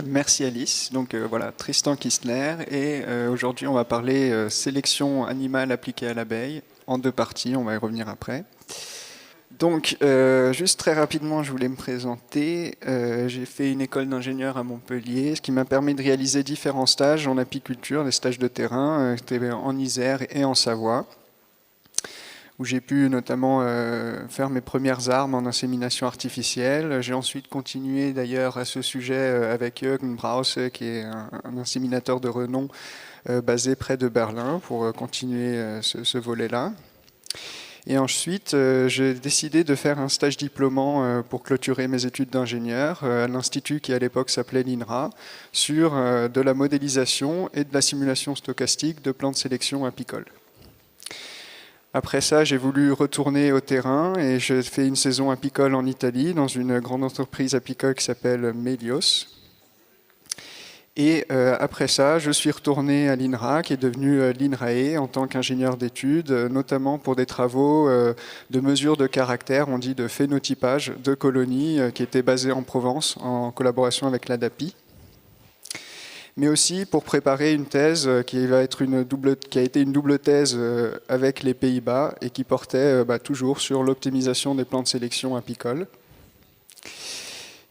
Merci Alice. Donc voilà, Tristan Kistler et aujourd'hui on va parler sélection animale appliquée à l'abeille en deux parties, on va y revenir après. Donc juste très rapidement je voulais me présenter. J'ai fait une école d'ingénieur à Montpellier, ce qui m'a permis de réaliser différents stages en apiculture, des stages de terrain, c'était en Isère et en Savoie, où j'ai pu notamment faire mes premières armes en insémination artificielle. J'ai ensuite continué d'ailleurs à ce sujet avec Jürgen Brause, qui est un inséminateur de renom basé près de Berlin, pour continuer ce volet-là. Et ensuite, j'ai décidé de faire un stage diplômant pour clôturer mes études d'ingénieur à l'institut qui à l'époque s'appelait l'INRA, sur de la modélisation et de la simulation stochastique de plans de sélection apicoles. Après ça, j'ai voulu retourner au terrain et j'ai fait une saison apicole en Italie dans une grande entreprise apicole qui s'appelle Melios. Et après ça, je suis retourné à l'INRA, qui est devenu l'INRAE, en tant qu'ingénieur d'études, notamment pour des travaux de mesure de caractère, on dit de phénotypage de colonies, qui étaient basées en Provence, en collaboration avec l'ADAPI, mais aussi pour préparer une thèse qui a été une double thèse avec les Pays-Bas et qui portait toujours sur l'optimisation des plans de sélection apicoles.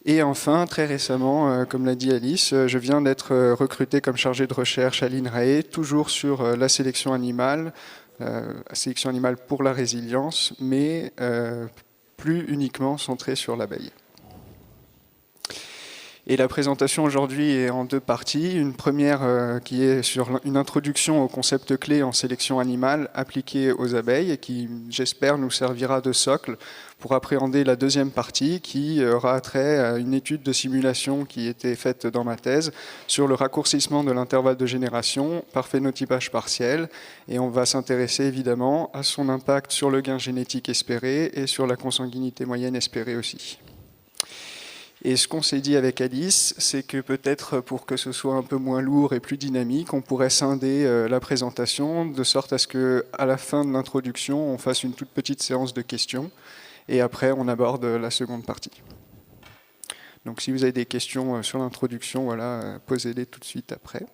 Et enfin, très récemment, comme l'a dit Alice, je viens d'être recruté comme chargé de recherche à l'INRAE, toujours sur la sélection animale pour la résilience, mais plus uniquement centrée sur l'abeille. Et la présentation aujourd'hui est en deux parties. Une première qui est sur une introduction au concept clé en sélection animale appliquée aux abeilles et qui, j'espère, nous servira de socle pour appréhender la deuxième partie qui aura trait à une étude de simulation qui était faite dans ma thèse sur le raccourcissement de l'intervalle de génération par phénotypage partiel. Et on va s'intéresser évidemment à son impact sur le gain génétique espéré et sur la consanguinité moyenne espérée aussi. Et ce qu'on s'est dit avec Alice, c'est que peut-être pour que ce soit un peu moins lourd et plus dynamique, on pourrait scinder la présentation de sorte à ce qu'à la fin de l'introduction, on fasse une toute petite séance de questions et après on aborde la seconde partie. Donc si vous avez des questions sur l'introduction, voilà, posez-les tout de suite après.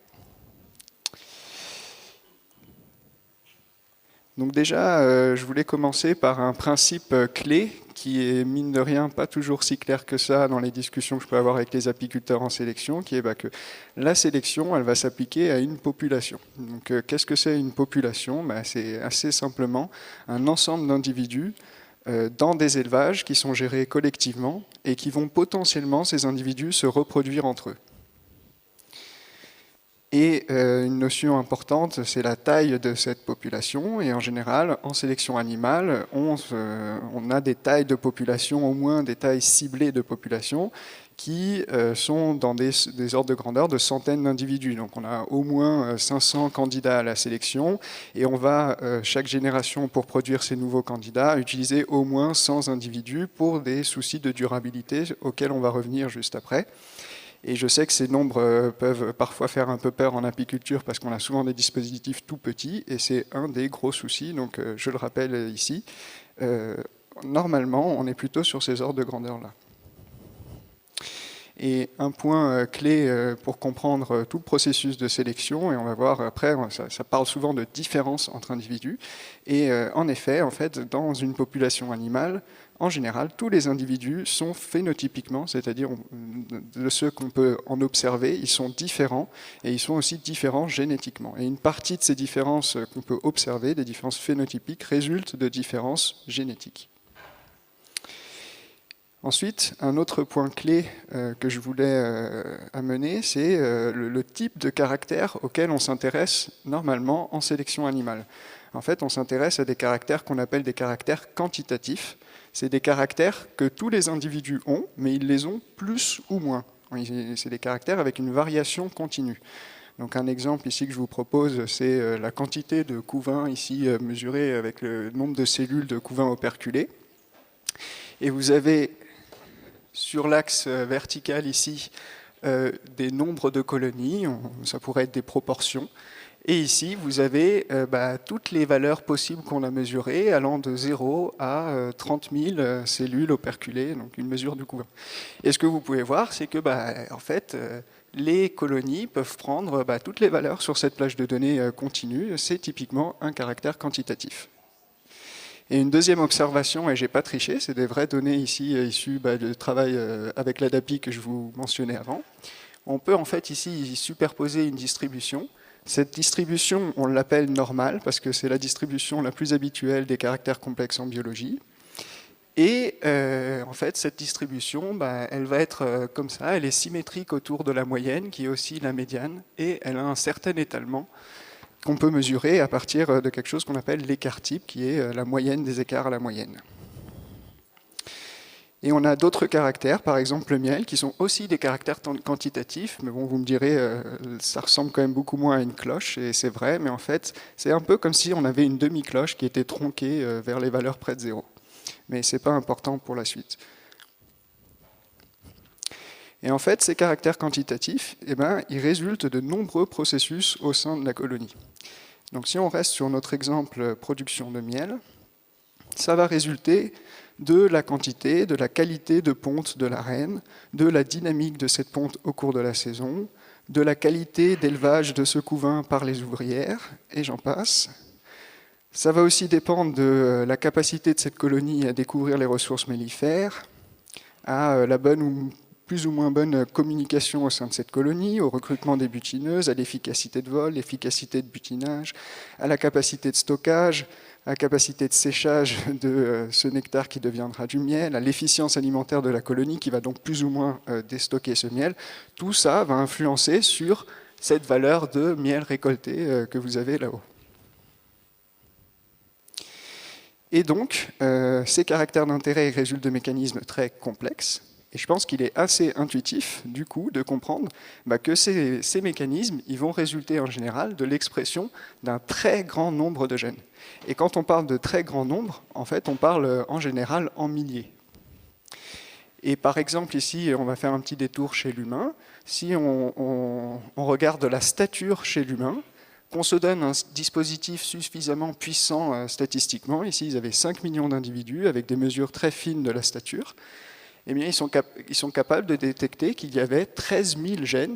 Donc déjà, je voulais commencer par un principe clé qui est mine de rien pas toujours si clair que ça dans les discussions que je peux avoir avec les apiculteurs en sélection, qui est que la sélection, elle va s'appliquer à une population. Donc qu'est-ce que c'est une population? C'est assez simplement un ensemble d'individus dans des élevages qui sont gérés collectivement et qui vont potentiellement, ces individus, se reproduire entre eux. Et une notion importante, c'est la taille de cette population. Et en général, en sélection animale, on a des tailles de population, au moins des tailles ciblées de population, qui sont dans des ordres de grandeur de centaines d'individus. Donc on a au moins 500 candidats à la sélection, et on va, chaque génération, pour produire ces nouveaux candidats, utiliser au moins 100 individus pour des soucis de durabilité auxquels on va revenir juste après. Et je sais que ces nombres peuvent parfois faire un peu peur en apiculture parce qu'on a souvent des dispositifs tout petits et c'est un des gros soucis, donc je le rappelle ici. Normalement, on est plutôt sur ces ordres de grandeur-là. Et un point clé pour comprendre tout le processus de sélection, et on va voir après, ça parle souvent de différence entre individus, et en effet, dans une population animale, en général, tous les individus sont phénotypiquement, c'est-à-dire de ceux qu'on peut en observer, ils sont différents, et ils sont aussi différents génétiquement. Et une partie de ces différences qu'on peut observer, des différences phénotypiques, résultent de différences génétiques. Ensuite, un autre point clé que je voulais amener, c'est le type de caractère auquel on s'intéresse normalement en sélection animale. En fait, on s'intéresse à des caractères qu'on appelle des caractères quantitatifs. C'est des caractères que tous les individus ont, mais ils les ont plus ou moins. C'est des caractères avec une variation continue. Donc un exemple ici que je vous propose, c'est la quantité de couvain ici mesurée avec le nombre de cellules de couvain operculé. Et vous avez sur l'axe vertical ici des nombres de colonies, ça pourrait être des proportions. Et ici, vous avez toutes les valeurs possibles qu'on a mesurées, allant de 0 à 30 000 cellules operculées, donc une mesure du couvain. Et ce que vous pouvez voir, c'est que en fait, les colonies peuvent prendre toutes les valeurs sur cette plage de données continue. C'est typiquement un caractère quantitatif. Et une deuxième observation, et j'ai pas triché, c'est des vraies données ici issues du travail avec l'ADAPI que je vous mentionnais avant. On peut en fait ici superposer une distribution. Cette distribution, on l'appelle normale parce que c'est la distribution la plus habituelle des caractères complexes en biologie. Et en fait, cette distribution, elle va être comme ça, elle est symétrique autour de la moyenne, qui est aussi la médiane, et elle a un certain étalement qu'on peut mesurer à partir de quelque chose qu'on appelle l'écart type, qui est la moyenne des écarts à la moyenne. Et on a d'autres caractères, par exemple le miel, qui sont aussi des caractères quantitatifs, mais bon, vous me direz, ça ressemble quand même beaucoup moins à une cloche, et c'est vrai, mais en fait, c'est un peu comme si on avait une demi-cloche qui était tronquée vers les valeurs près de zéro. Mais ce n'est pas important pour la suite. Et en fait, ces caractères quantitatifs, ils résultent de nombreux processus au sein de la colonie. Donc si on reste sur notre exemple production de miel, ça va résulter de la quantité, de la qualité de ponte de la reine, de la dynamique de cette ponte au cours de la saison, de la qualité d'élevage de ce couvain par les ouvrières, et j'en passe. Ça va aussi dépendre de la capacité de cette colonie à découvrir les ressources mellifères, à la bonne ou plus ou moins bonne communication au sein de cette colonie, au recrutement des butineuses, à l'efficacité de vol, l'efficacité de butinage, à la capacité de stockage, à la capacité de séchage de ce nectar qui deviendra du miel, à l'efficience alimentaire de la colonie qui va donc plus ou moins déstocker ce miel. Tout ça va influencer sur cette valeur de miel récolté que vous avez là-haut. Et donc, ces caractères d'intérêt résultent de mécanismes très complexes. Et je pense qu'il est assez intuitif, du coup, de comprendre que ces mécanismes ils vont résulter en général de l'expression d'un très grand nombre de gènes. Et quand on parle de très grand nombre, en fait, on parle en général en milliers. Et par exemple, ici, on va faire un petit détour chez l'humain. Si on regarde la stature chez l'humain, qu'on se donne un dispositif suffisamment puissant statistiquement, ici ils avaient 5 millions d'individus avec des mesures très fines de la stature, eh bien, ils sont capables de détecter qu'il y avait 13 000 gènes,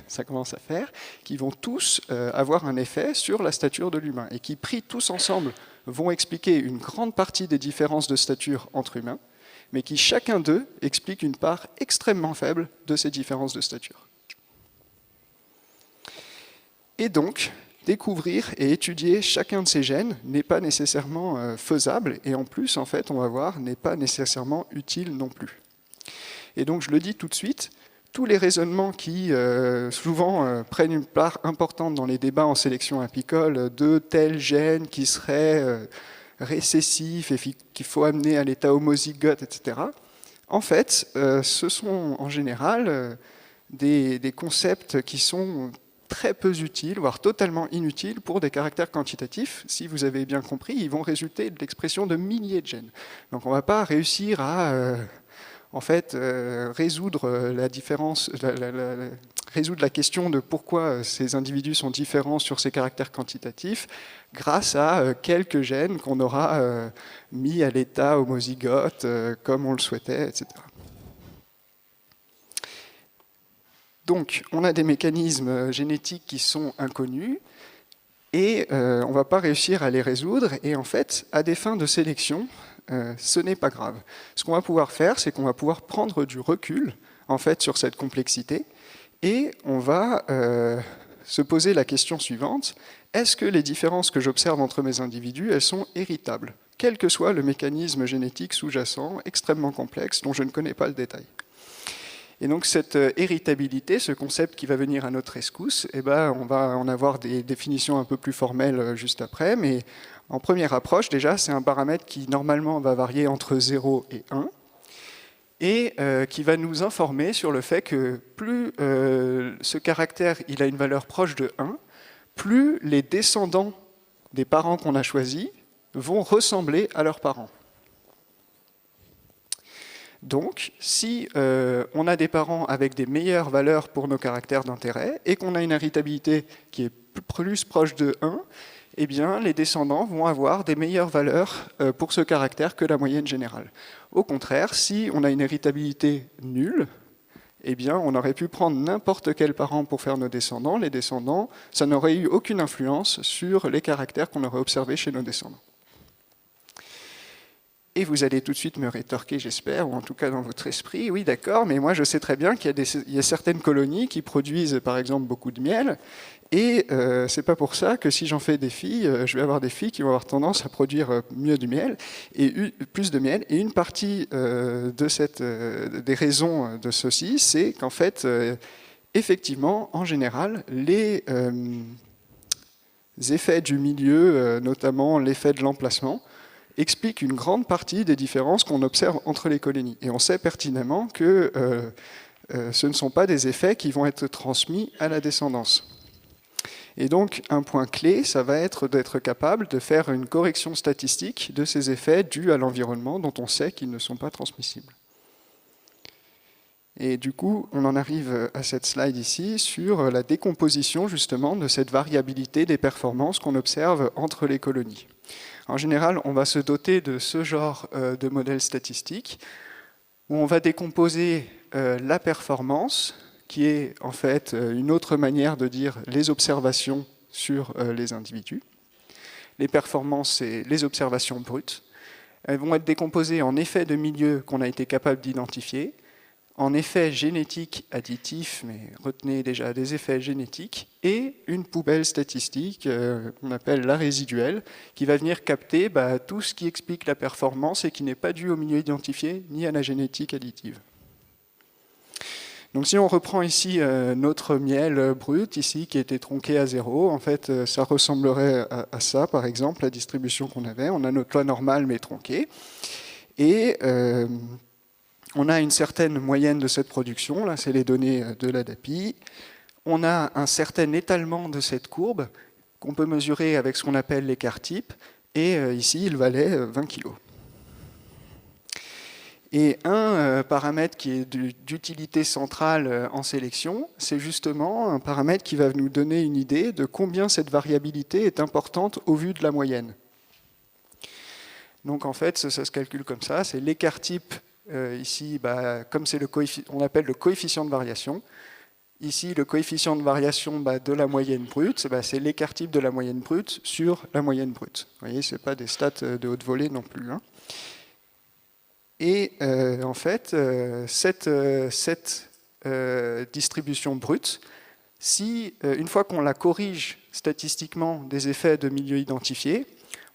ça commence à faire, qui vont tous avoir un effet sur la stature de l'humain et qui, pris tous ensemble, vont expliquer une grande partie des différences de stature entre humains, mais qui, chacun d'eux, explique une part extrêmement faible de ces différences de stature. Et donc, découvrir et étudier chacun de ces gènes n'est pas nécessairement faisable, et en plus, en fait, on va voir, n'est pas nécessairement utile non plus. Et donc, je le dis tout de suite, tous les raisonnements qui, souvent, prennent une part importante dans les débats en sélection apicole de tels gènes qui seraient récessifs et qu'il faut amener à l'état homozygote, etc., en fait, ce sont en général des concepts qui sont très peu utiles, voire totalement inutiles pour des caractères quantitatifs. Si vous avez bien compris, ils vont résulter de l'expression de milliers de gènes. Donc on ne va pas réussir à résoudre la différence, résoudre la question de pourquoi ces individus sont différents sur ces caractères quantitatifs grâce à quelques gènes qu'on aura mis à l'état homozygote comme on le souhaitait, etc. Donc, on a des mécanismes génétiques qui sont inconnus et on ne va pas réussir à les résoudre. Et en fait, à des fins de sélection, ce n'est pas grave. Ce qu'on va pouvoir faire, c'est qu'on va pouvoir prendre du recul en fait, sur cette complexité et on va se poser la question suivante. Est-ce que les différences que j'observe entre mes individus, elles sont héritables, quel que soit le mécanisme génétique sous-jacent extrêmement complexe dont je ne connais pas le détail? Et donc cette héritabilité, ce concept qui va venir à notre rescousse, on va en avoir des définitions un peu plus formelles juste après, mais en première approche, déjà, c'est un paramètre qui normalement va varier entre 0 et 1, et qui va nous informer sur le fait que plus ce caractère il a une valeur proche de 1, plus les descendants des parents qu'on a choisis vont ressembler à leurs parents. Donc, si on a des parents avec des meilleures valeurs pour nos caractères d'intérêt et qu'on a une héritabilité qui est plus proche de 1, eh bien, les descendants vont avoir des meilleures valeurs pour ce caractère que la moyenne générale. Au contraire, si on a une héritabilité nulle, eh bien, on aurait pu prendre n'importe quel parent pour faire nos descendants. Les descendants, ça n'aurait eu aucune influence sur les caractères qu'on aurait observés chez nos descendants. Et vous allez tout de suite me rétorquer, j'espère, ou en tout cas dans votre esprit, oui d'accord, mais moi je sais très bien qu'il y a certaines colonies qui produisent par exemple beaucoup de miel, et c'est pas pour ça que si j'en fais des filles, je vais avoir des filles qui vont avoir tendance à produire mieux du miel, et plus de miel, et une partie des raisons de ceci, c'est qu'en fait, effectivement, en général, les effets du milieu, notamment l'effet de l'emplacement, explique une grande partie des différences qu'on observe entre les colonies. Et on sait pertinemment que ce ne sont pas des effets qui vont être transmis à la descendance. Et donc, un point clé, ça va être d'être capable de faire une correction statistique de ces effets dus à l'environnement dont on sait qu'ils ne sont pas transmissibles. Et du coup, on en arrive à cette slide ici sur la décomposition justement de cette variabilité des performances qu'on observe entre les colonies. En général, on va se doter de ce genre de modèle statistique où on va décomposer la performance, qui est en fait une autre manière de dire les observations sur les individus. Les performances, c'est les observations brutes. Elles vont être décomposées en effets de milieu qu'on a été capable d'identifier, en effets génétiques additifs, mais retenez déjà des effets génétiques, et une poubelle statistique qu'on appelle la résiduelle, qui va venir capter tout ce qui explique la performance et qui n'est pas dû au milieu identifié ni à la génétique additive. Donc si on reprend ici notre miel brut, ici, qui était tronqué à 0, en fait, ça ressemblerait à ça, par exemple, la distribution qu'on avait. On a notre loi normale, mais tronquée. Et on a une certaine moyenne de cette production, là c'est les données de l'ADAPI. On a un certain étalement de cette courbe qu'on peut mesurer avec ce qu'on appelle l'écart type, et ici il valait 20 kg. Et un paramètre qui est d'utilité centrale en sélection, c'est justement un paramètre qui va nous donner une idée de combien cette variabilité est importante au vu de la moyenne. Donc en fait, ça se calcule comme ça, c'est l'écart type. Ici, comme c'est on appelle le coefficient de variation. Ici, le coefficient de variation de la moyenne brute, c'est l'écart type de la moyenne brute sur la moyenne brute. Vous voyez, ce n'est pas des stats de haute volée non plus. Hein. Et en fait, cette distribution brute, si une fois qu'on la corrige statistiquement des effets de milieu identifiés,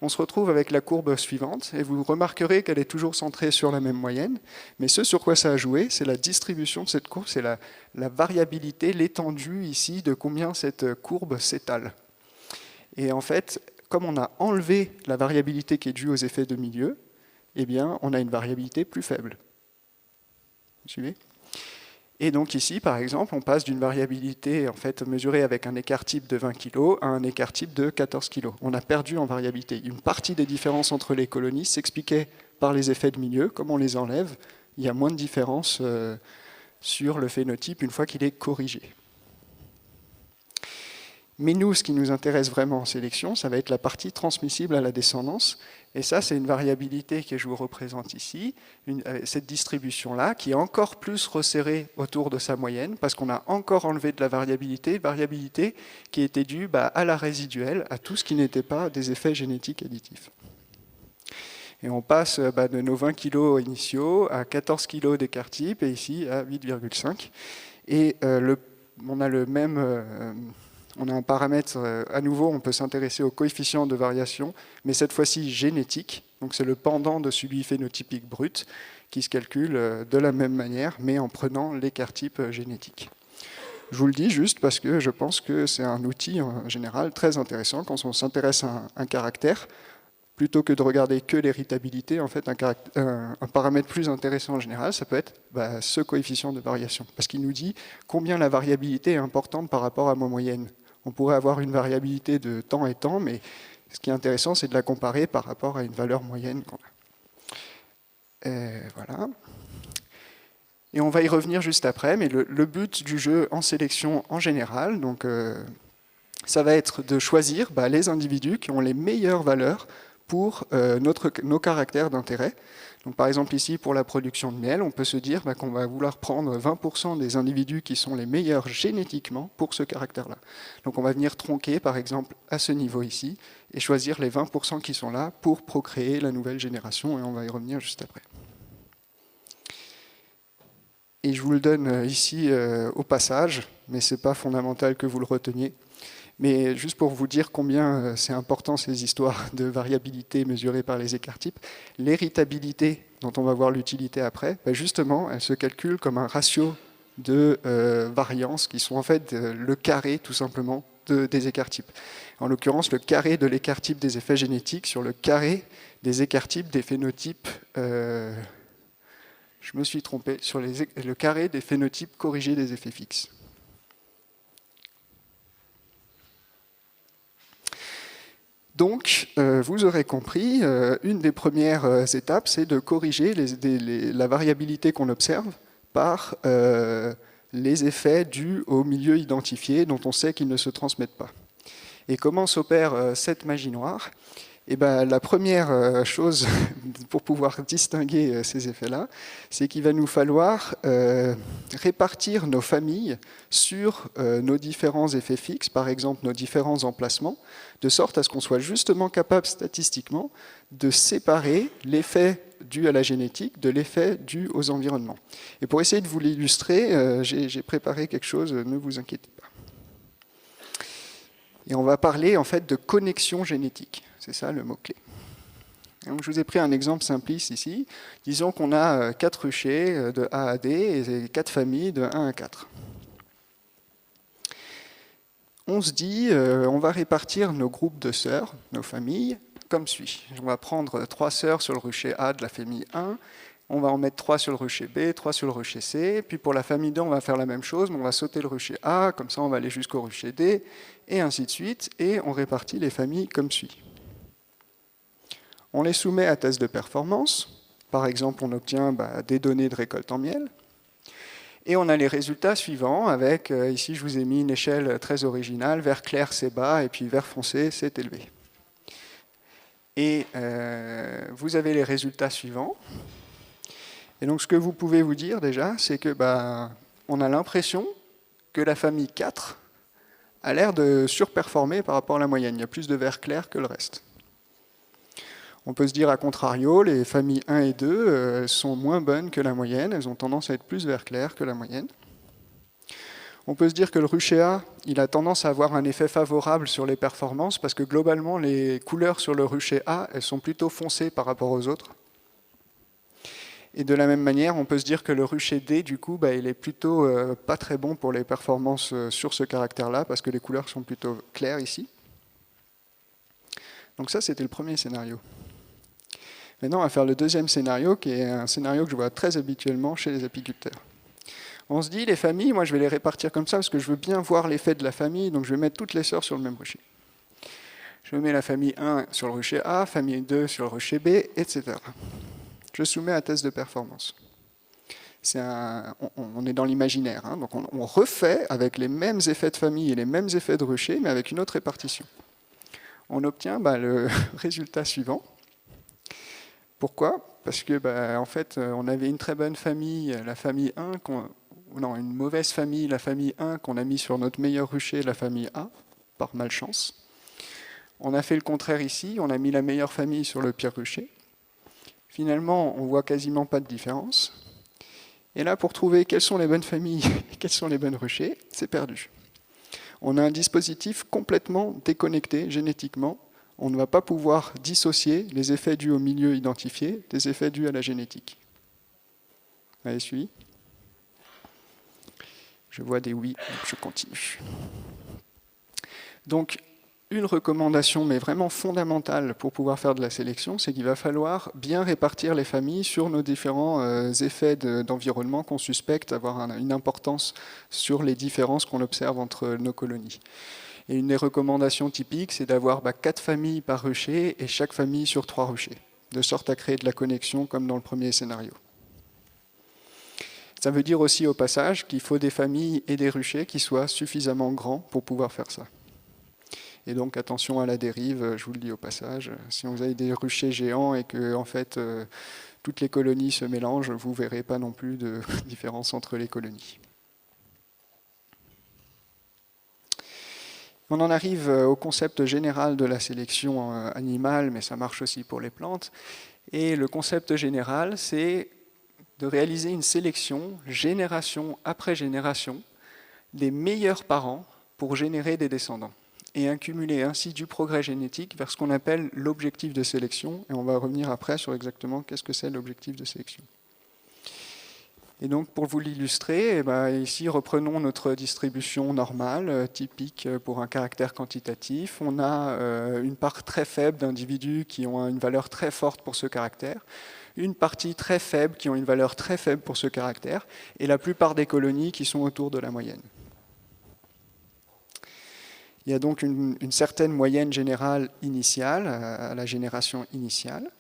on se retrouve avec la courbe suivante, et vous remarquerez qu'elle est toujours centrée sur la même moyenne, mais ce sur quoi ça a joué, c'est la distribution de cette courbe, c'est la variabilité, l'étendue ici de combien cette courbe s'étale. Et en fait, comme on a enlevé la variabilité qui est due aux effets de milieu, eh bien, on a une variabilité plus faible. Vous suivez ? Et donc ici, par exemple, on passe d'une variabilité en fait, mesurée avec un écart type de 20 kg à un écart type de 14 kg. On a perdu en variabilité. Une partie des différences entre les colonies s'expliquait par les effets de milieu. Comme on les enlève, il y a moins de différence sur le phénotype une fois qu'il est corrigé. Mais nous, ce qui nous intéresse vraiment en sélection, ça va être la partie transmissible à la descendance. Et ça, c'est une variabilité que je vous représente ici, cette distribution-là, qui est encore plus resserrée autour de sa moyenne, parce qu'on a encore enlevé de la variabilité qui était due à la résiduelle, à tout ce qui n'était pas des effets génétiques additifs. Et on passe de nos 20 kg initiaux à 14 kg d'écart type, et ici à 8,5. Et on a le même... on a un paramètre, à nouveau, on peut s'intéresser au coefficient de variation, mais cette fois-ci génétique. Donc c'est le pendant de celui phénotypique brut qui se calcule de la même manière, mais en prenant l'écart type génétique. Je vous le dis juste parce que je pense que c'est un outil en général très intéressant quand on s'intéresse à un caractère. Plutôt que de regarder que l'héritabilité, en fait, un paramètre plus intéressant en général, ça peut être ce coefficient de variation, parce qu'il nous dit combien la variabilité est importante par rapport à ma moyenne. On pourrait avoir une variabilité de temps et temps, mais ce qui est intéressant, c'est de la comparer par rapport à une valeur moyenne qu'on a. Voilà. Et on va y revenir juste après, mais le but du jeu en sélection en général, donc ça va être de choisir les individus qui ont les meilleures valeurs pour nos caractères d'intérêt. Donc, par exemple, ici, pour la production de miel, on peut se dire qu'on va vouloir prendre 20% des individus qui sont les meilleurs génétiquement pour ce caractère-là. Donc, on va venir tronquer, par exemple, à ce niveau ici, et choisir les 20% qui sont là pour procréer la nouvelle génération, et on va y revenir juste après. Et je vous le donne ici au passage, mais ce n'est pas fondamental que vous le reteniez. Mais juste pour vous dire combien c'est important ces histoires de variabilité mesurées par les écarts-types, l'héritabilité, dont on va voir l'utilité après, justement, elle se calcule comme un ratio de variance qui sont en fait le carré, tout simplement, des écarts-types. En l'occurrence, le carré de l'écart-type des effets génétiques sur le carré des écarts-types des phénotypes... je me suis trompé, sur le carré des phénotypes corrigés des effets fixes. Donc, vous aurez compris, une des premières étapes, c'est de corriger la variabilité qu'on observe par les effets dus au milieu identifié dont on sait qu'ils ne se transmettent pas. Et comment s'opère cette magie noire ? Et la première chose pour pouvoir distinguer ces effets-là, c'est qu'il va nous falloir répartir nos familles sur nos différents effets fixes, par exemple nos différents emplacements, de sorte à ce qu'on soit justement capable statistiquement de séparer l'effet dû à la génétique de l'effet dû aux environnements. Et pour essayer de vous l'illustrer, j'ai préparé quelque chose, ne vous inquiétez pas. Et on va parler en fait de connexion génétique. C'est ça le mot-clé. Donc, je vous ai pris un exemple simpliste ici. Disons qu'on a 4 ruchers de A à D et 4 familles de 1 à 4. On se dit, on va répartir nos groupes de sœurs, nos familles, comme suit. On va prendre 3 sœurs sur le rucher A de la famille 1, on va en mettre 3 sur le rucher B, 3 sur le rucher C, puis pour la famille 2, on va faire la même chose, mais on va sauter le rucher A, comme ça on va aller jusqu'au rucher D, et ainsi de suite, et on répartit les familles comme suit. On les soumet à test de performance, par exemple on obtient des données de récolte en miel, et on a les résultats suivants avec, ici je vous ai mis une échelle très originale, vert clair c'est bas, et puis vert foncé c'est élevé. Et vous avez les résultats suivants. Et donc ce que vous pouvez vous dire déjà, c'est que on a l'impression que la famille 4 a l'air de surperformer par rapport à la moyenne. Il y a plus de vert clair que le reste. On peut se dire, à contrario, les familles 1 et 2 sont moins bonnes que la moyenne. Elles ont tendance à être plus vert clair que la moyenne. On peut se dire que le rucher A, il a tendance à avoir un effet favorable sur les performances parce que globalement, les couleurs sur le rucher A, elles sont plutôt foncées par rapport aux autres. Et de la même manière, on peut se dire que le rucher D, du coup, il est plutôt pas très bon pour les performances sur ce caractère-là parce que les couleurs sont plutôt claires ici. Donc ça, c'était le premier scénario. Maintenant, on va faire le deuxième scénario, qui est un scénario que je vois très habituellement chez les apiculteurs. On se dit, les familles, moi je vais les répartir comme ça parce que je veux bien voir l'effet de la famille, donc je vais mettre toutes les sœurs sur le même rucher. Je mets la famille 1 sur le rucher A, famille 2 sur le rucher B, etc. Je soumets à test de performance. On est dans l'imaginaire, hein, donc on refait avec les mêmes effets de famille et les mêmes effets de rucher, mais avec une autre répartition. On obtient le résultat suivant. Pourquoi ? Parce que en fait, on avait une très bonne famille, la famille 1, une mauvaise famille, la famille 1, qu'on a mis sur notre meilleur rucher, la famille A, par malchance. On a fait le contraire ici, on a mis la meilleure famille sur le pire rucher. Finalement, on ne voit quasiment pas de différence. Et là, pour trouver quelles sont les bonnes familles et quels sont les bons ruchers, c'est perdu. On a un dispositif complètement déconnecté génétiquement. On ne va pas pouvoir dissocier les effets dus au milieu identifié des effets dus à la génétique. Vous avez suivi ? Je vois des oui, donc je continue. Donc, une recommandation, mais vraiment fondamentale pour pouvoir faire de la sélection, c'est qu'il va falloir bien répartir les familles sur nos différents effets d'environnement qu'on suspecte avoir une importance sur les différences qu'on observe entre nos colonies. Et une des recommandations typiques, c'est d'avoir 4 familles par rucher et chaque famille sur 3 ruchers, de sorte à créer de la connexion comme dans le premier scénario. Ça veut dire aussi au passage qu'il faut des familles et des ruchers qui soient suffisamment grands pour pouvoir faire ça. Et donc attention à la dérive, je vous le dis au passage. Si vous avez des ruchers géants et que en fait toutes les colonies se mélangent, vous ne verrez pas non plus de différence entre les colonies. On en arrive au concept général de la sélection animale, mais ça marche aussi pour les plantes. Et le concept général, c'est de réaliser une sélection, génération après génération, des meilleurs parents pour générer des descendants, et accumuler ainsi du progrès génétique vers ce qu'on appelle l'objectif de sélection. Et on va revenir après sur exactement qu'est-ce que c'est l'objectif de sélection. Et donc, pour vous l'illustrer, ici, reprenons notre distribution normale, typique pour un caractère quantitatif. On a une part très faible d'individus qui ont une valeur très forte pour ce caractère, une partie très faible qui ont une valeur très faible pour ce caractère, et la plupart des colonies qui sont autour de la moyenne. Il y a donc une certaine moyenne générale initiale, à la génération initiale.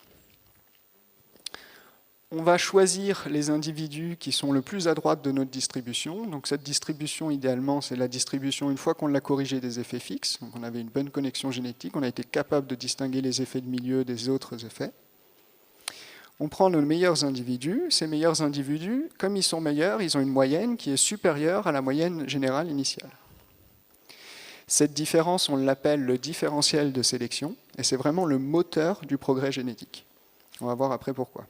On va choisir les individus qui sont le plus à droite de notre distribution. Donc cette distribution, idéalement, c'est la distribution une fois qu'on l'a corrigé des effets fixes. Donc on avait une bonne connexion génétique, on a été capable de distinguer les effets de milieu des autres effets. On prend nos meilleurs individus. Ces meilleurs individus, comme ils sont meilleurs, ils ont une moyenne qui est supérieure à la moyenne générale initiale. Cette différence, on l'appelle le différentiel de sélection, et c'est vraiment le moteur du progrès génétique. On va voir après pourquoi.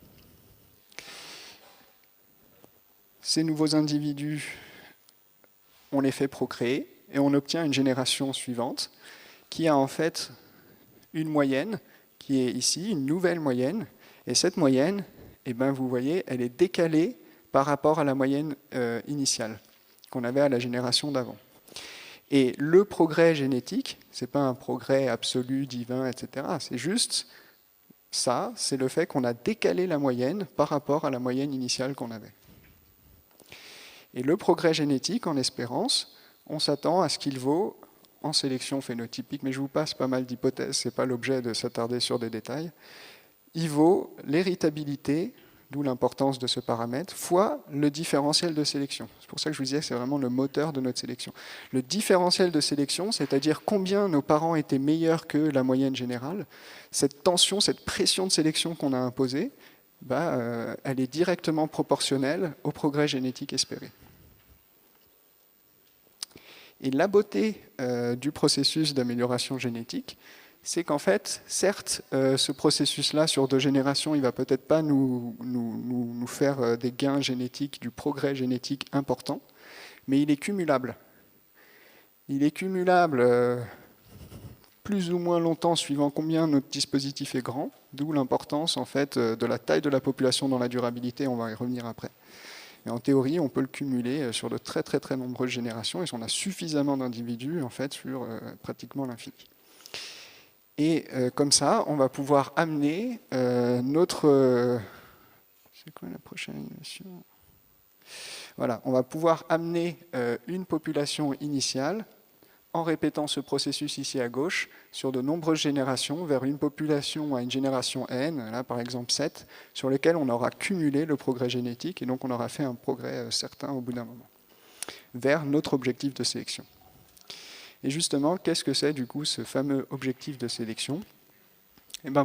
Ces nouveaux individus, on les fait procréer et on obtient une génération suivante qui a en fait une moyenne qui est ici, une nouvelle moyenne. Et cette moyenne, vous voyez, elle est décalée par rapport à la moyenne initiale qu'on avait à la génération d'avant. Et le progrès génétique, ce n'est pas un progrès absolu, divin, etc. C'est juste ça, c'est le fait qu'on a décalé la moyenne par rapport à la moyenne initiale qu'on avait. Et le progrès génétique, en espérance, on s'attend à ce qu'il vaut en sélection phénotypique, mais je vous passe pas mal d'hypothèses, ce n'est pas l'objet de s'attarder sur des détails. Il vaut l'héritabilité, d'où l'importance de ce paramètre, fois le différentiel de sélection. C'est pour ça que je vous disais que c'est vraiment le moteur de notre sélection. Le différentiel de sélection, c'est-à-dire combien nos parents étaient meilleurs que la moyenne générale, cette tension, cette pression de sélection qu'on a imposée, elle est directement proportionnelle au progrès génétique espéré. Et la beauté du processus d'amélioration génétique, c'est qu'en fait, certes, ce processus-là, sur 2 générations, il ne va peut-être pas nous faire des gains génétiques, du progrès génétique important, mais il est cumulable. Il est cumulable plus ou moins longtemps suivant combien notre dispositif est grand, d'où l'importance en fait, de la taille de la population dans la durabilité, on va y revenir après. Et en théorie, on peut le cumuler sur de très très très nombreuses générations, et on a suffisamment d'individus en fait, sur pratiquement l'infini. Et comme ça, on va pouvoir amener notre... c'est quoi la prochaine animation ? Voilà, on va pouvoir amener une population initiale en répétant ce processus ici à gauche sur de nombreuses générations vers une population à une génération n, là par exemple 7, sur lesquelles on aura cumulé le progrès génétique et donc on aura fait un progrès certain au bout d'un moment, vers notre objectif de sélection. Et justement, qu'est-ce que c'est du coup ce fameux objectif de sélection ?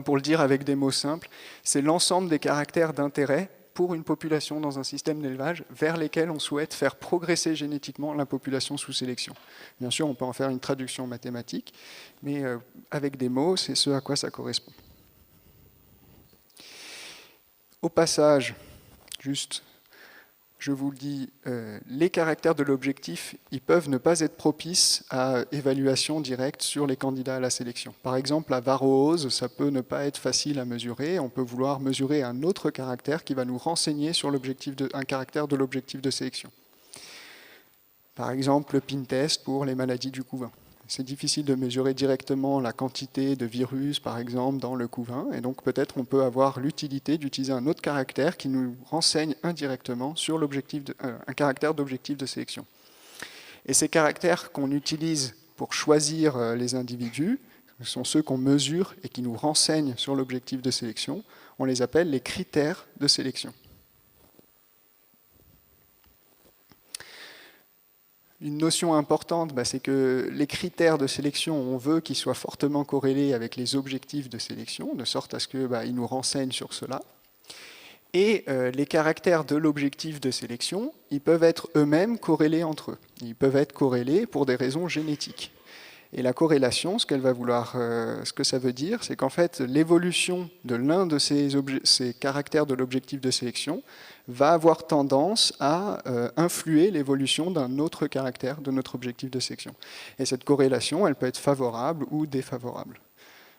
Pour le dire avec des mots simples, c'est l'ensemble des caractères d'intérêt pour une population dans un système d'élevage vers lesquels on souhaite faire progresser génétiquement la population sous sélection. Bien sûr, on peut en faire une traduction mathématique, mais avec des mots, c'est ce à quoi ça correspond. Au passage, juste, je vous le dis, les caractères de l'objectif, ils peuvent ne pas être propices à évaluation directe sur les candidats à la sélection. Par exemple, la varroose, ça peut ne pas être facile à mesurer. On peut vouloir mesurer un autre caractère qui va nous renseigner sur un caractère de l'objectif de sélection. Par exemple, le PIN test pour les maladies du couvain. C'est difficile de mesurer directement la quantité de virus, par exemple, dans le couvain. Et donc, peut-être on peut avoir l'utilité d'utiliser un autre caractère qui nous renseigne indirectement sur un caractère d'objectif de sélection. Et ces caractères qu'on utilise pour choisir les individus, ce sont ceux qu'on mesure et qui nous renseignent sur l'objectif de sélection. On les appelle les critères de sélection. une notion importante, c'est que les critères de sélection, on veut qu'ils soient fortement corrélés avec les objectifs de sélection, de sorte à ce qu'ils nous renseignent sur cela. Et les caractères de l'objectif de sélection, ils peuvent être eux-mêmes corrélés entre eux. Ils peuvent être corrélés pour des raisons génétiques. Et la corrélation, ce que ça veut dire, c'est qu'en fait, l'évolution de l'un de ces caractères de l'objectif de sélection va avoir tendance à influer l'évolution d'un autre caractère de notre objectif de sélection. Et cette corrélation, elle peut être favorable ou défavorable.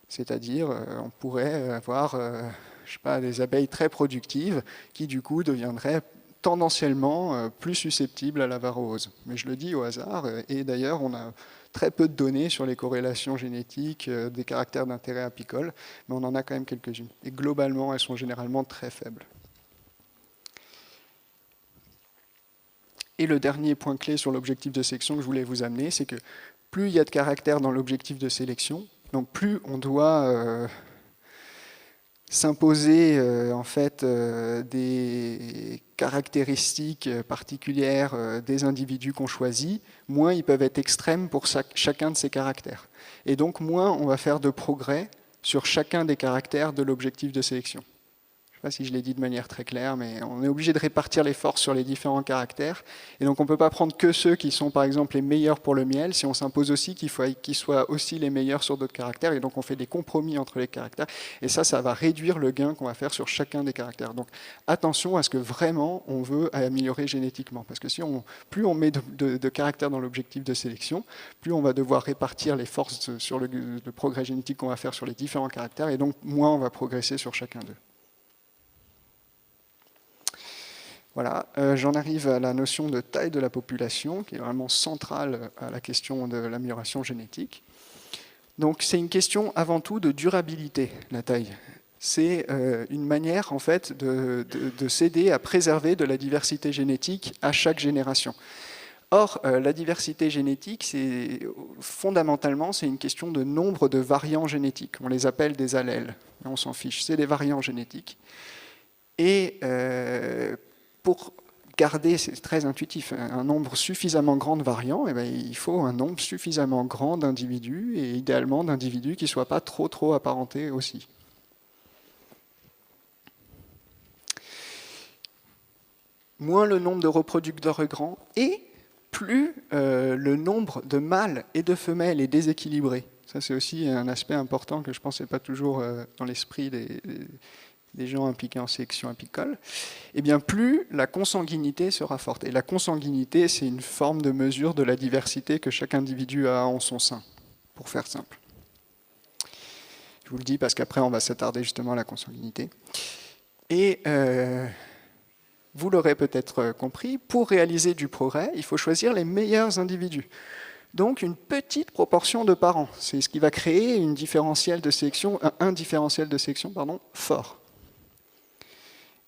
C'est-à-dire, on pourrait avoir je sais pas, des abeilles très productives qui, du coup, deviendraient tendanciellement plus susceptibles à la varroose. Mais je le dis au hasard, et d'ailleurs, on a très peu de données sur les corrélations génétiques des caractères d'intérêt apicole, mais on en a quand même quelques-unes. Et globalement, elles sont généralement très faibles. Et le dernier point clé sur l'objectif de sélection que je voulais vous amener, c'est que plus il y a de caractères dans l'objectif de sélection, donc plus on doit s'imposer en fait des caractéristiques particulières des individus qu'on choisit, moins ils peuvent être extrêmes pour chacun de ces caractères. Et donc moins on va faire de progrès sur chacun des caractères de l'objectif de sélection. Je ne sais pas si je l'ai dit de manière très claire, mais on est obligé de répartir les forces sur les différents caractères. Et donc on ne peut pas prendre que ceux qui sont par exemple les meilleurs pour le miel, si on s'impose aussi qu'il faut qu'ils soient aussi les meilleurs sur d'autres caractères. Et donc on fait des compromis entre les caractères. Et ça va réduire le gain qu'on va faire sur chacun des caractères. Donc attention à ce que vraiment on veut améliorer génétiquement. Parce que plus on met de caractères dans l'objectif de sélection, plus on va devoir répartir les forces sur le progrès génétique qu'on va faire sur les différents caractères. Et donc moins on va progresser sur chacun d'eux. Voilà, j'en arrive à la notion de taille de la population, qui est vraiment centrale à la question de l'amélioration génétique. Donc c'est une question avant tout de durabilité, la taille. C'est une manière en fait de s'aider à préserver de la diversité génétique à chaque génération. Or, la diversité génétique, fondamentalement, c'est une question de nombre de variants génétiques. On les appelle des allèles, mais on s'en fiche, c'est des variants génétiques. Et pour garder, c'est très intuitif, un nombre suffisamment grand de variants, il faut un nombre suffisamment grand d'individus, et idéalement d'individus qui ne soient pas trop apparentés aussi. Moins le nombre de reproducteurs est grand, et plus le nombre de mâles et de femelles est déséquilibré. Ça, c'est aussi un aspect important que je pense n'est pas toujours dans l'esprit des gens impliqués en sélection apicole, et bien plus la consanguinité sera forte. Et la consanguinité, c'est une forme de mesure de la diversité que chaque individu a en son sein, pour faire simple. Je vous le dis parce qu'après, on va s'attarder justement à la consanguinité. Et vous l'aurez peut-être compris, pour réaliser du progrès, il faut choisir les meilleurs individus. Donc une petite proportion de parents. C'est ce qui va créer un différentiel de sélection fort.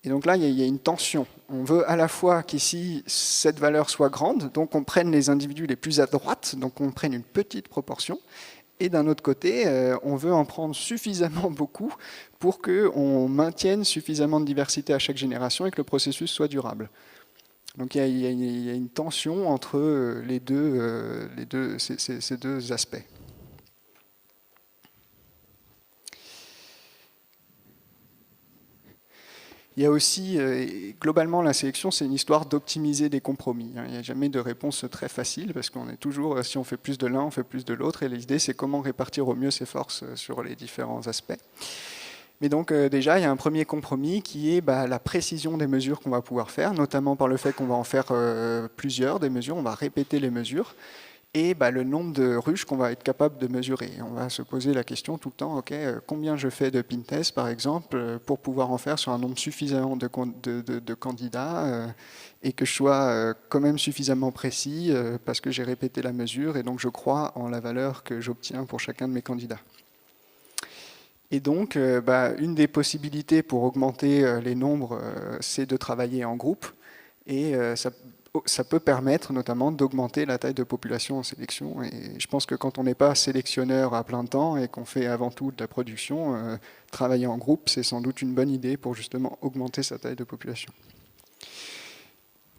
Et donc là, il y a une tension. On veut à la fois qu'ici, cette valeur soit grande, donc on prenne les individus les plus à droite, donc on prenne une petite proportion, et d'un autre côté, on veut en prendre suffisamment beaucoup pour qu'on maintienne suffisamment de diversité à chaque génération et que le processus soit durable. Donc il y a une tension entre ces deux aspects. Il y a aussi, globalement, la sélection, c'est une histoire d'optimiser des compromis. Il n'y a jamais de réponse très facile, parce qu'on est toujours, si on fait plus de l'un, on fait plus de l'autre, et l'idée, c'est comment répartir au mieux ses forces sur les différents aspects. Mais donc, déjà, il y a un premier compromis qui est la précision des mesures qu'on va pouvoir faire, notamment par le fait qu'on va en faire plusieurs des mesures, on va répéter les mesures, et le nombre de ruches qu'on va être capable de mesurer. On va se poser la question tout le temps, combien je fais de pin tests, par exemple, pour pouvoir en faire sur un nombre suffisant de candidats et que je sois quand même suffisamment précis parce que j'ai répété la mesure et donc je crois en la valeur que j'obtiens pour chacun de mes candidats. Et donc, une des possibilités pour augmenter les nombres, c'est de travailler en groupe. Et ça peut permettre notamment d'augmenter la taille de population en sélection. Et je pense que quand on n'est pas sélectionneur à plein temps et qu'on fait avant tout de la production, travailler en groupe, c'est sans doute une bonne idée pour justement augmenter sa taille de population.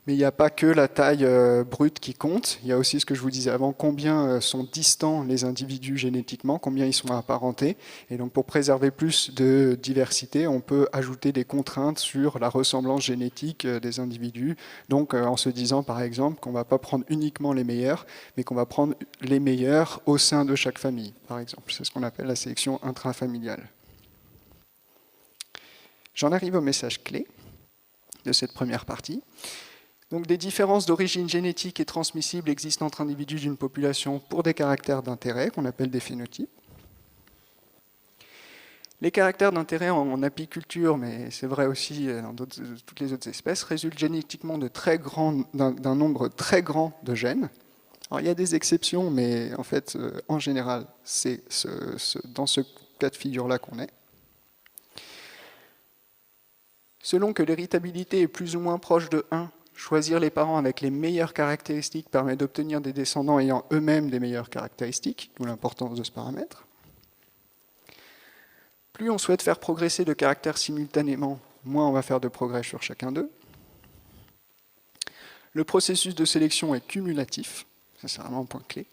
Mais il n'y a pas que la taille brute qui compte, il y a aussi ce que je vous disais avant, combien sont distants les individus génétiquement, combien ils sont apparentés. Et donc pour préserver plus de diversité, on peut ajouter des contraintes sur la ressemblance génétique des individus. Donc en se disant par exemple qu'on ne va pas prendre uniquement les meilleurs, mais qu'on va prendre les meilleurs au sein de chaque famille, par exemple. C'est ce qu'on appelle la sélection intrafamiliale. J'en arrive au message clé de cette première partie. Donc des différences d'origine génétique et transmissible existent entre individus d'une population pour des caractères d'intérêt qu'on appelle des phénotypes. Les caractères d'intérêt en apiculture, mais c'est vrai aussi dans toutes les autres espèces, résultent génétiquement d'un nombre très grand de gènes. Alors il y a des exceptions, mais en fait, en général, c'est dans ce cas de figure-là qu'on est. Selon que l'héritabilité est plus ou moins proche de 1, choisir les parents avec les meilleures caractéristiques permet d'obtenir des descendants ayant eux-mêmes des meilleures caractéristiques, d'où l'importance de ce paramètre. Plus on souhaite faire progresser de caractères simultanément, moins on va faire de progrès sur chacun d'eux. Le processus de sélection est cumulatif, ça c'est vraiment un point clé.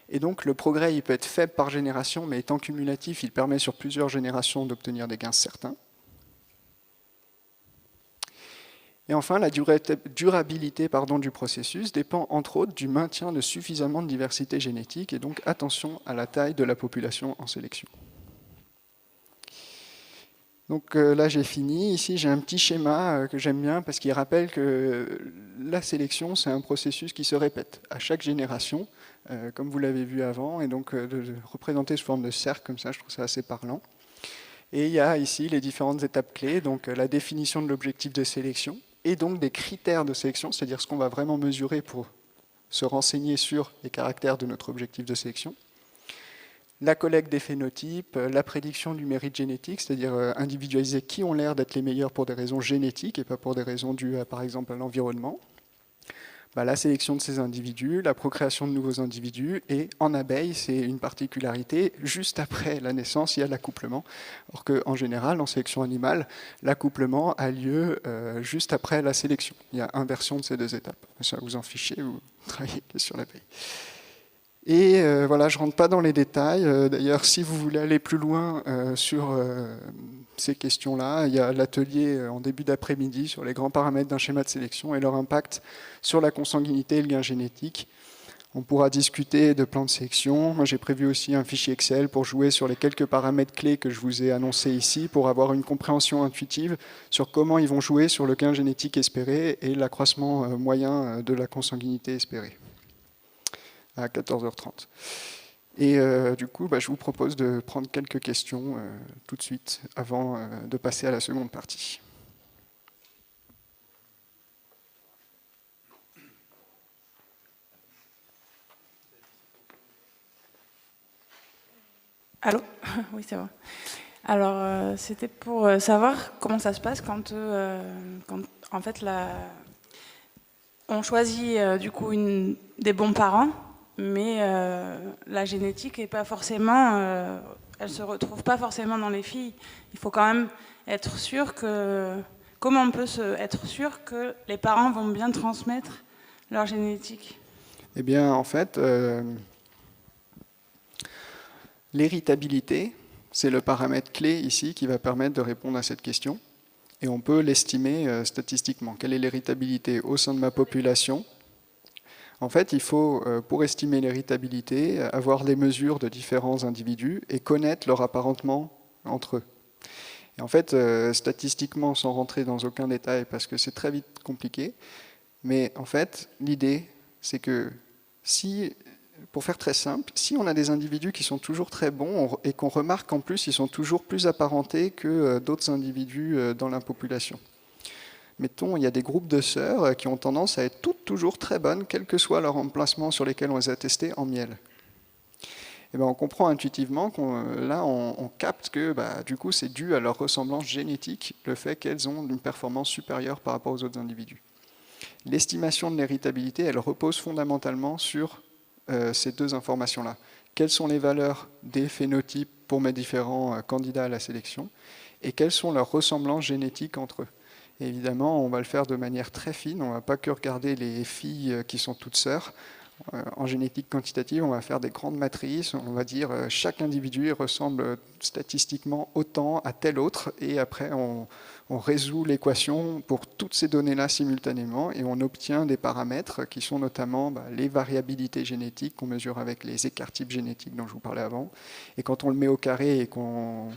Et donc le progrès il peut être faible par génération, mais étant cumulatif, il permet sur plusieurs générations d'obtenir des gains certains. Et enfin, la durabilité du processus dépend entre autres du maintien de suffisamment de diversité génétique et donc attention à la taille de la population en sélection. Donc là j'ai fini, ici j'ai un petit schéma que j'aime bien parce qu'il rappelle que la sélection c'est un processus qui se répète à chaque génération, comme vous l'avez vu avant, et donc de représenter sous forme de cercle comme ça, je trouve ça assez parlant. Et il y a ici les différentes étapes clés, donc la définition de l'objectif de sélection, et donc des critères de sélection, c'est-à-dire ce qu'on va vraiment mesurer pour se renseigner sur les caractères de notre objectif de sélection. La collecte des phénotypes, la prédiction du mérite génétique, c'est-à-dire individualiser qui ont l'air d'être les meilleurs pour des raisons génétiques et pas pour des raisons dues, par exemple, à l'environnement. La sélection de ces individus, la procréation de nouveaux individus, et en abeille, c'est une particularité, juste après la naissance, il y a l'accouplement. Alors qu'en général, en sélection animale, l'accouplement a lieu juste après la sélection. Il y a inversion de ces deux étapes. Ça, vous en fichez, vous travaillez sur l'abeille. Et voilà, je ne rentre pas dans les détails. D'ailleurs, si vous voulez aller plus loin sur ces questions-là, il y a l'atelier en début d'après-midi sur les grands paramètres d'un schéma de sélection et leur impact sur la consanguinité et le gain génétique. On pourra discuter de plans de sélection. Moi, j'ai prévu aussi un fichier Excel pour jouer sur les quelques paramètres clés que je vous ai annoncés ici pour avoir une compréhension intuitive sur comment ils vont jouer sur le gain génétique espéré et l'accroissement moyen de la consanguinité espérée à 14h30. Et du coup, je vous propose de prendre quelques questions tout de suite avant de passer à la seconde partie. Allô? Oui, c'est bon. Alors, c'était pour savoir comment ça se passe quand en fait, on choisit du coup des bons parents, mais la génétique est pas forcément, elle se retrouve pas forcément dans les filles. Il faut quand même être sûr que, comment on peut être sûr que les parents vont bien transmettre leur génétique? Eh bien, en fait, l'héritabilité, c'est le paramètre clé ici qui va permettre de répondre à cette question. Et on peut l'estimer statistiquement. Quelle est l'héritabilité au sein de ma population? En fait, il faut, pour estimer l'héritabilité, avoir des mesures de différents individus et connaître leur apparentement entre eux. Et en fait, statistiquement, sans rentrer dans aucun détail, parce que c'est très vite compliqué, mais en fait, l'idée, c'est que pour faire très simple, si on a des individus qui sont toujours très bons et qu'on remarque qu'en plus, ils sont toujours plus apparentés que d'autres individus dans la population. Mettons, il y a des groupes de sœurs qui ont tendance à être toutes toujours très bonnes, quel que soit leur emplacement sur lesquels on les a testées en miel. Et on comprend intuitivement on capte que du coup, c'est dû à leur ressemblance génétique, le fait qu'elles ont une performance supérieure par rapport aux autres individus. L'estimation de l'héritabilité, elle repose fondamentalement sur ces deux informations-là. Quelles sont les valeurs des phénotypes pour mes différents candidats à la sélection et quelles sont leurs ressemblances génétiques entre eux. Et évidemment, on va le faire de manière très fine. On ne va pas que regarder les filles qui sont toutes sœurs. En génétique quantitative, on va faire des grandes matrices. On va dire chaque individu ressemble statistiquement autant à tel autre. Et après, on résout l'équation pour toutes ces données-là simultanément. Et on obtient des paramètres qui sont notamment les variabilités génétiques qu'on mesure avec les écarts-types génétiques dont je vous parlais avant. Et quand on le met au carré et qu'on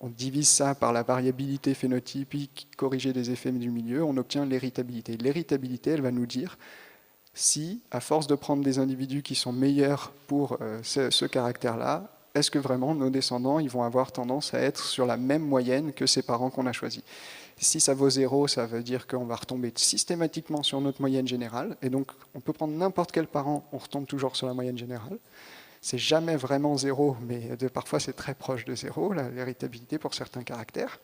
divise ça par la variabilité phénotypique corrigée des effets du milieu, on obtient l'héritabilité. L'héritabilité, elle va nous dire si, à force de prendre des individus qui sont meilleurs pour ce caractère-là, est-ce que vraiment nos descendants ils vont avoir tendance à être sur la même moyenne que ces parents qu'on a choisis. Si ça vaut 0, ça veut dire qu'on va retomber systématiquement sur notre moyenne générale, et donc on peut prendre n'importe quel parent, on retombe toujours sur la moyenne générale. C'est jamais vraiment 0, mais parfois c'est très proche de 0, l'héritabilité pour certains caractères.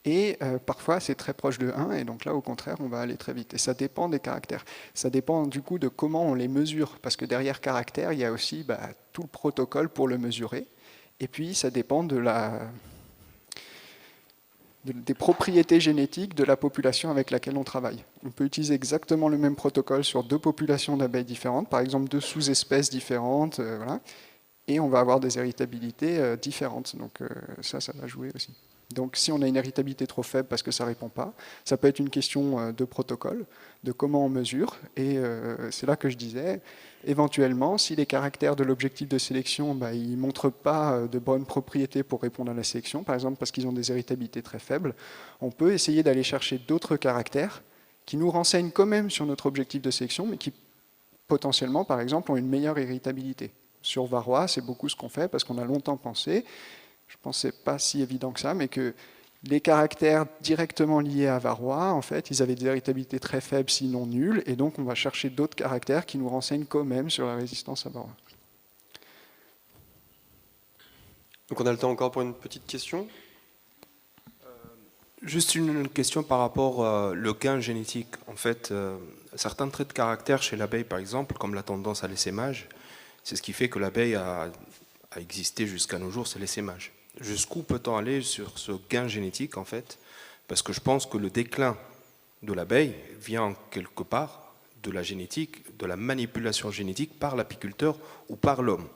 Et parfois, c'est très proche de 1, et donc là, au contraire, on va aller très vite. Et ça dépend des caractères. Ça dépend du coup de comment on les mesure, parce que derrière caractère, il y a aussi tout le protocole pour le mesurer. Et puis, ça dépend des propriétés génétiques de la population avec laquelle on travaille. On peut utiliser exactement le même protocole sur 2 populations d'abeilles différentes, par exemple 2 sous-espèces différentes, voilà, et on va avoir des héritabilités différentes. Donc ça va jouer aussi. Donc si on a une héritabilité trop faible parce que ça ne répond pas, ça peut être une question de protocole, de comment on mesure. Et c'est là que je disais, éventuellement, si les caractères de l'objectif de sélection ils ne montrent pas de bonnes propriétés pour répondre à la sélection, par exemple parce qu'ils ont des héritabilités très faibles, on peut essayer d'aller chercher d'autres caractères qui nous renseignent quand même sur notre objectif de sélection, mais qui potentiellement, par exemple, ont une meilleure héritabilité. Sur Varroa, c'est beaucoup ce qu'on fait parce qu'on a longtemps pensé, je ne pensais pas si évident que ça, mais que les caractères directement liés à Varroa, en fait, ils avaient des héritabilités très faibles, sinon nulles, et donc on va chercher d'autres caractères qui nous renseignent quand même sur la résistance à Varroa. Donc on a le temps encore pour une petite question. Juste une question par rapport au gain génétique. En fait, certains traits de caractère chez l'abeille, par exemple, comme la tendance à l'essaimage, c'est ce qui fait que l'abeille a existé jusqu'à nos jours, c'est l'essaimage. Jusqu'où peut-on aller sur ce gain génétique, en fait? Parce que je pense que le déclin de l'abeille vient quelque part de la génétique, de la manipulation génétique par l'apiculteur ou par l'homme.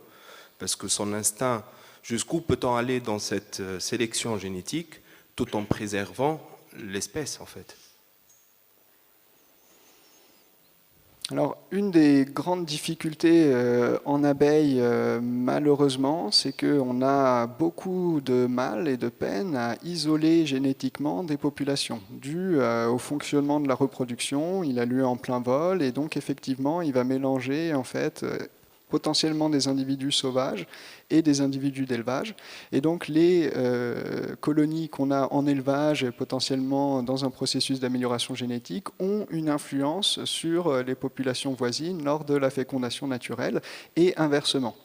Parce que son instinct, jusqu'où peut-on aller dans cette sélection génétique tout en préservant l'espèce, en fait? Alors, une des grandes difficultés en abeilles, malheureusement, c'est qu'on a beaucoup de mal et de peine à isoler génétiquement des populations, dû au fonctionnement de la reproduction. Il a lieu en plein vol, et donc effectivement, il va mélanger en fait potentiellement des individus sauvages et des individus d'élevage. Et donc les colonies qu'on a en élevage, potentiellement dans un processus d'amélioration génétique, ont une influence sur les populations voisines lors de la fécondation naturelle et inversement.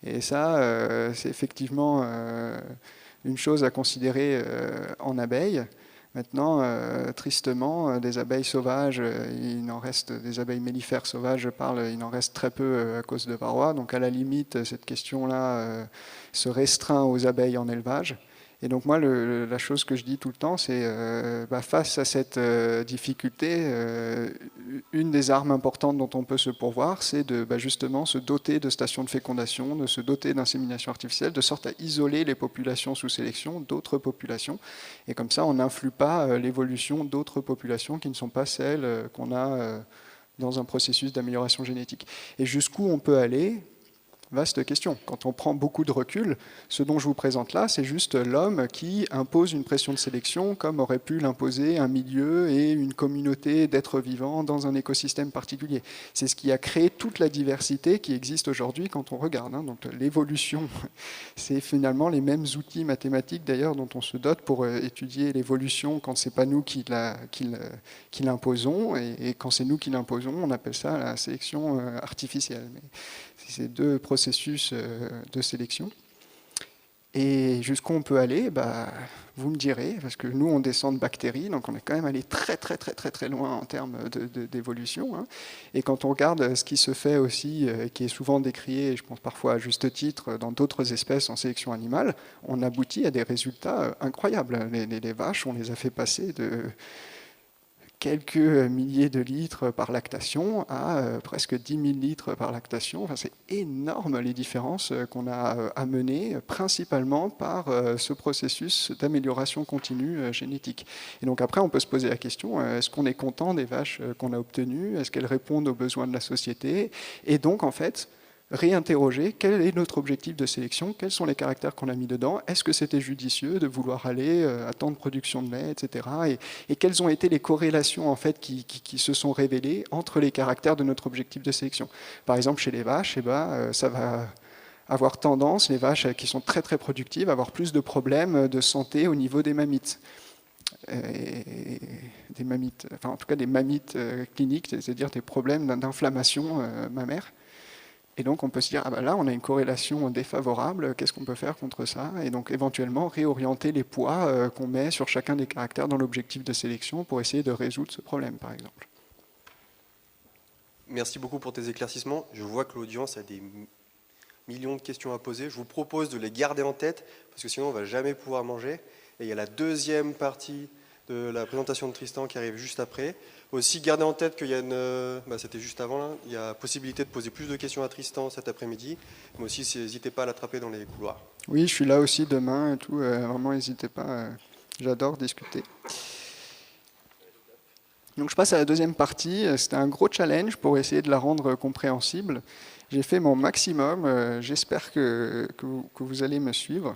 Et ça, c'est effectivement une chose à considérer en abeilles. Maintenant, tristement, des abeilles sauvages, il en reste, des abeilles mellifères sauvages, je parle, il en reste très peu à cause de Varroa. Donc à la limite, cette question-là se restreint aux abeilles en élevage. Et donc moi, la chose que je dis tout le temps, c'est face à cette difficulté, une des armes importantes dont on peut se pourvoir, c'est de justement se doter de stations de fécondation, de se doter d'insémination artificielle, de sorte à isoler les populations sous sélection d'autres populations. Et comme ça, on n'influe pas l'évolution d'autres populations qui ne sont pas celles qu'on a dans un processus d'amélioration génétique. Et jusqu'où on peut aller ? Vaste question. Quand on prend beaucoup de recul, ce dont je vous présente là, c'est juste l'homme qui impose une pression de sélection comme aurait pu l'imposer un milieu et une communauté d'êtres vivants dans un écosystème particulier. C'est ce qui a créé toute la diversité qui existe aujourd'hui quand on regarde. Donc l'évolution, c'est finalement les mêmes outils mathématiques d'ailleurs dont on se dote pour étudier l'évolution quand ce n'est pas nous qui l'imposons, et quand c'est nous qui l'imposons, on appelle ça la sélection artificielle. Mais c'est 2 processus de sélection. Et jusqu'où on peut aller, vous me direz, parce que nous, on descend de bactéries, donc on est quand même allé très très très très très loin en termes d'évolution. Hein. Et quand on regarde ce qui se fait aussi, qui est souvent décrié, je pense parfois à juste titre, dans d'autres espèces en sélection animale, on aboutit à des résultats incroyables. Les vaches, on les a fait passer de quelques milliers de litres par lactation à presque 10 000 litres par lactation. Enfin, c'est énorme les différences qu'on a amenées, principalement par ce processus d'amélioration continue génétique. Et donc après, on peut se poser la question, est-ce qu'on est content des vaches qu'on a obtenues? Est-ce qu'elles répondent aux besoins de la société? Et donc, en fait, réinterroger quel est notre objectif de sélection, quels sont les caractères qu'on a mis dedans, est-ce que c'était judicieux de vouloir aller à tant de production de lait, etc. Et quelles ont été les corrélations en fait, qui se sont révélées entre les caractères de notre objectif de sélection. Par exemple, chez les vaches, ça va avoir tendance, les vaches qui sont très très productives, à avoir plus de problèmes de santé au niveau des mammites. Des mammites, enfin en tout cas des mammites cliniques, c'est-à-dire des problèmes d'inflammation mammaire. Et donc on peut se dire, là on a une corrélation défavorable, qu'est-ce qu'on peut faire contre ça? Et donc éventuellement réorienter les poids qu'on met sur chacun des caractères dans l'objectif de sélection pour essayer de résoudre ce problème, par exemple. Merci beaucoup pour tes éclaircissements. Je vois que l'audience a des millions de questions à poser. Je vous propose de les garder en tête, parce que sinon on ne va jamais pouvoir manger. Et il y a la deuxième partie de la présentation de Tristan qui arrive juste après. Aussi, gardez en tête qu'il y a c'était juste avant, là, il y a possibilité de poser plus de questions à Tristan cet après-midi, mais aussi, n'hésitez pas à l'attraper dans les couloirs. Oui, je suis là aussi demain et tout, vraiment n'hésitez pas, j'adore discuter. Donc je passe à la deuxième partie, c'était un gros challenge pour essayer de la rendre compréhensible. J'ai fait mon maximum, j'espère que vous allez me suivre.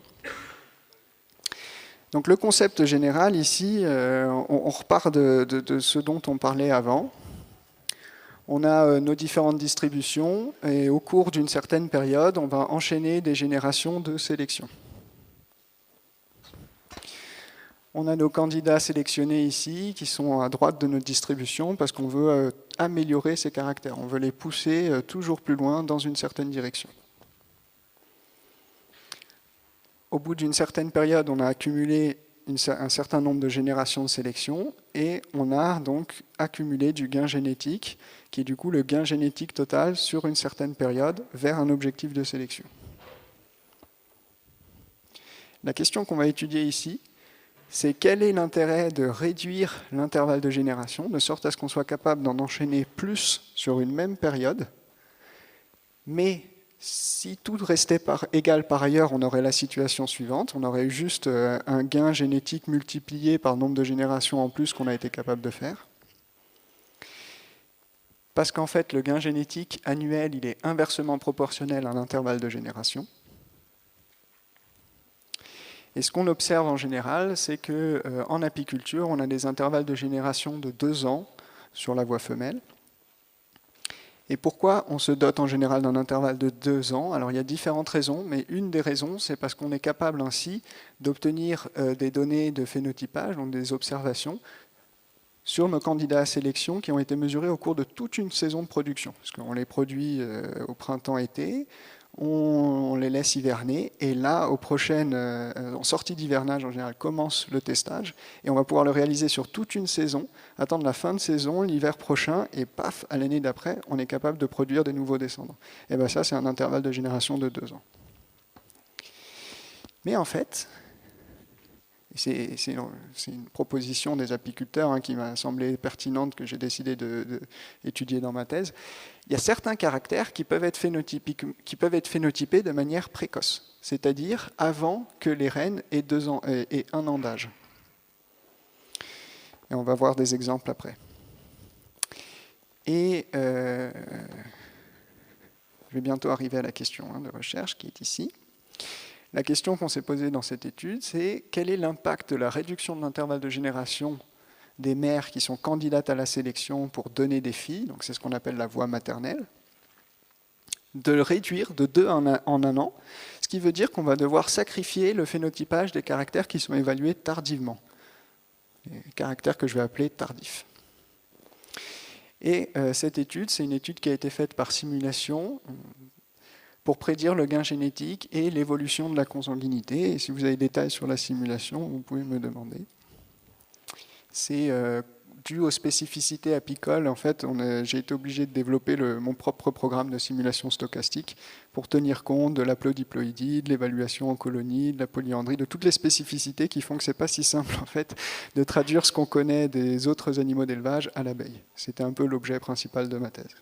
Donc le concept général ici, on repart de ce dont on parlait avant. On a nos différentes distributions et au cours d'une certaine période, on va enchaîner des générations de sélection. On a nos candidats sélectionnés ici qui sont à droite de notre distribution parce qu'on veut améliorer ces caractères. On veut les pousser toujours plus loin dans une certaine direction. Au bout d'une certaine période, on a accumulé un certain nombre de générations de sélection et on a donc accumulé du gain génétique, qui est du coup le gain génétique total sur une certaine période vers un objectif de sélection. La question qu'on va étudier ici, c'est quel est l'intérêt de réduire l'intervalle de génération, de sorte à ce qu'on soit capable d'en enchaîner plus sur une même période, mais si tout restait égal par ailleurs, on aurait la situation suivante. On aurait eu juste un gain génétique multiplié par le nombre de générations en plus qu'on a été capable de faire. Parce qu'en fait, le gain génétique annuel, il est inversement proportionnel à l'intervalle de génération. Et ce qu'on observe en général, c'est qu'en apiculture, on a des intervalles de génération de 2 ans sur la voie femelle. Et pourquoi on se dote en général d'un intervalle de 2 ans? Alors il y a différentes raisons, mais une des raisons, c'est parce qu'on est capable ainsi d'obtenir des données de phénotypage, donc des observations, sur nos candidats à sélection qui ont été mesurés au cours de toute une saison de production. Parce qu'on les produit au printemps-été, on les laisse hiverner, et là, en sortie d'hivernage en général, commence le testage, et on va pouvoir le réaliser sur toute une saison, attendre la fin de saison, l'hiver prochain, et paf, à l'année d'après, on est capable de produire des nouveaux descendants. Et bien ça, c'est un intervalle de génération de 2 ans. Mais en fait, c'est une proposition des apiculteurs qui m'a semblé pertinente, que j'ai décidé d'étudier dans ma thèse. Il y a certains caractères qui peuvent être phénotypés de manière précoce, c'est-à-dire avant que les reines aient 1 an d'âge. Et on va voir des exemples après. Et je vais bientôt arriver à la question de recherche qui est ici. La question qu'on s'est posée dans cette étude, c'est quel est l'impact de la réduction de l'intervalle de génération des mères qui sont candidates à la sélection pour donner des filles, donc c'est ce qu'on appelle la voie maternelle, de le réduire de 2 en 1 an, ce qui veut dire qu'on va devoir sacrifier le phénotypage des caractères qui sont évalués tardivement, les caractères que je vais appeler tardifs. Et cette étude, c'est une étude qui a été faite par simulation, pour prédire le gain génétique et l'évolution de la consanguinité. Et si vous avez des détails sur la simulation, vous pouvez me demander. C'est dû aux spécificités apicoles. En fait, j'ai été obligé de développer mon propre programme de simulation stochastique pour tenir compte de l'aplodiploïdie, de l'évaluation en colonie, de la polyandrie, de toutes les spécificités qui font que ce n'est pas si simple en fait, de traduire ce qu'on connaît des autres animaux d'élevage à l'abeille. C'était un peu l'objet principal de ma thèse.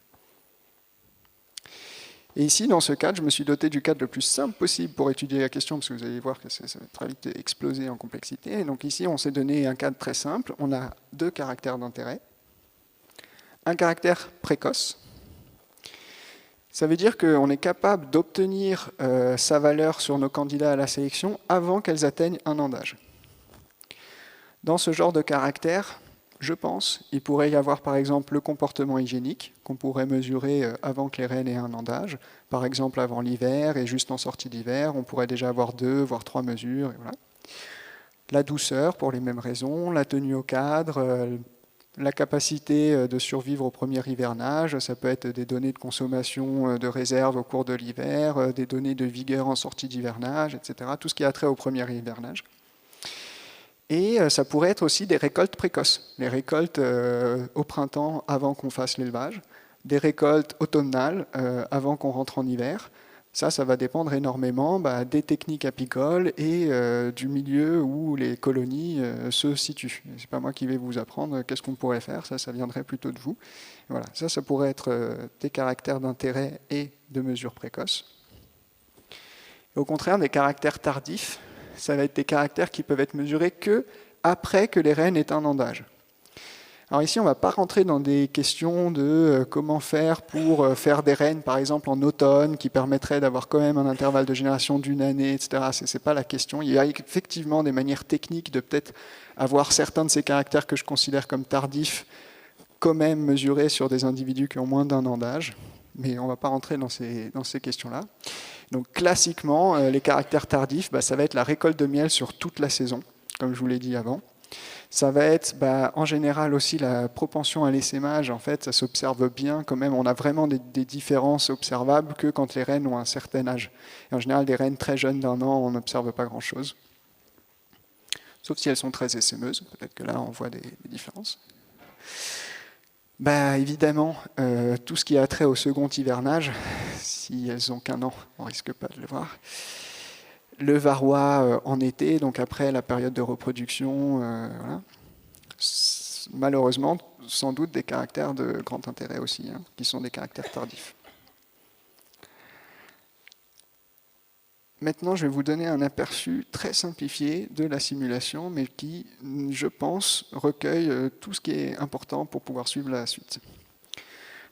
Et ici, dans ce cadre, je me suis doté du cadre le plus simple possible pour étudier la question, parce que vous allez voir que ça va très vite exploser en complexité. Et donc ici, on s'est donné un cadre très simple. On a 2 caractères d'intérêt. Un caractère précoce. Ça veut dire qu'on est capable d'obtenir sa valeur sur nos candidats à la sélection avant qu'elles atteignent 1 an d'âge. Dans ce genre de caractère, je pense, il pourrait y avoir par exemple le comportement hygiénique qu'on pourrait mesurer avant que les reines aient 1 an d'âge. Par exemple avant l'hiver et juste en sortie d'hiver, on pourrait déjà avoir 2, voire 3 mesures. Et voilà. La douceur pour les mêmes raisons, la tenue au cadre, la capacité de survivre au premier hivernage, ça peut être des données de consommation de réserve au cours de l'hiver, des données de vigueur en sortie d'hivernage, etc. Tout ce qui a trait au premier hivernage. Et ça pourrait être aussi des récoltes précoces, les récoltes au printemps avant qu'on fasse l'élevage, des récoltes automnales avant qu'on rentre en hiver. Ça va dépendre énormément des techniques apicoles et du milieu où les colonies se situent. Ce n'est pas moi qui vais vous apprendre qu'est-ce qu'on pourrait faire, ça viendrait plutôt de vous. Et voilà, ça pourrait être des caractères d'intérêt et de mesures précoces. Et au contraire, des caractères tardifs, ça va être des caractères qui peuvent être mesurés que après que les reines aient 1 an d'âge. Alors ici, on ne va pas rentrer dans des questions de comment faire pour faire des reines, par exemple, en automne, qui permettraient d'avoir quand même un intervalle de génération d'1 année, etc. Ce n'est pas la question. Il y a effectivement des manières techniques de peut-être avoir certains de ces caractères que je considère comme tardifs, quand même mesurés sur des individus qui ont moins d'1 an d'âge. Mais on ne va pas rentrer dans ces questions-là. Donc classiquement, les caractères tardifs, ça va être la récolte de miel sur toute la saison, comme je vous l'ai dit avant. Ça va être en général aussi la propension à l'essaimage. En fait, ça s'observe bien quand même. On a vraiment des différences observables que quand les reines ont un certain âge. Et en général, des reines très jeunes d'1 an, on n'observe pas grand-chose. Sauf si elles sont très essaimeuses. Peut-être que là, on voit des différences. Évidemment, tout ce qui a trait au second hivernage, si elles n'ont qu'1 an, on ne risque pas de le voir. Le varroa en été, donc après la période de reproduction, voilà. Malheureusement, sans doute des caractères de grand intérêt aussi, qui sont des caractères tardifs. Maintenant, je vais vous donner un aperçu très simplifié de la simulation, mais qui, je pense, recueille tout ce qui est important pour pouvoir suivre la suite.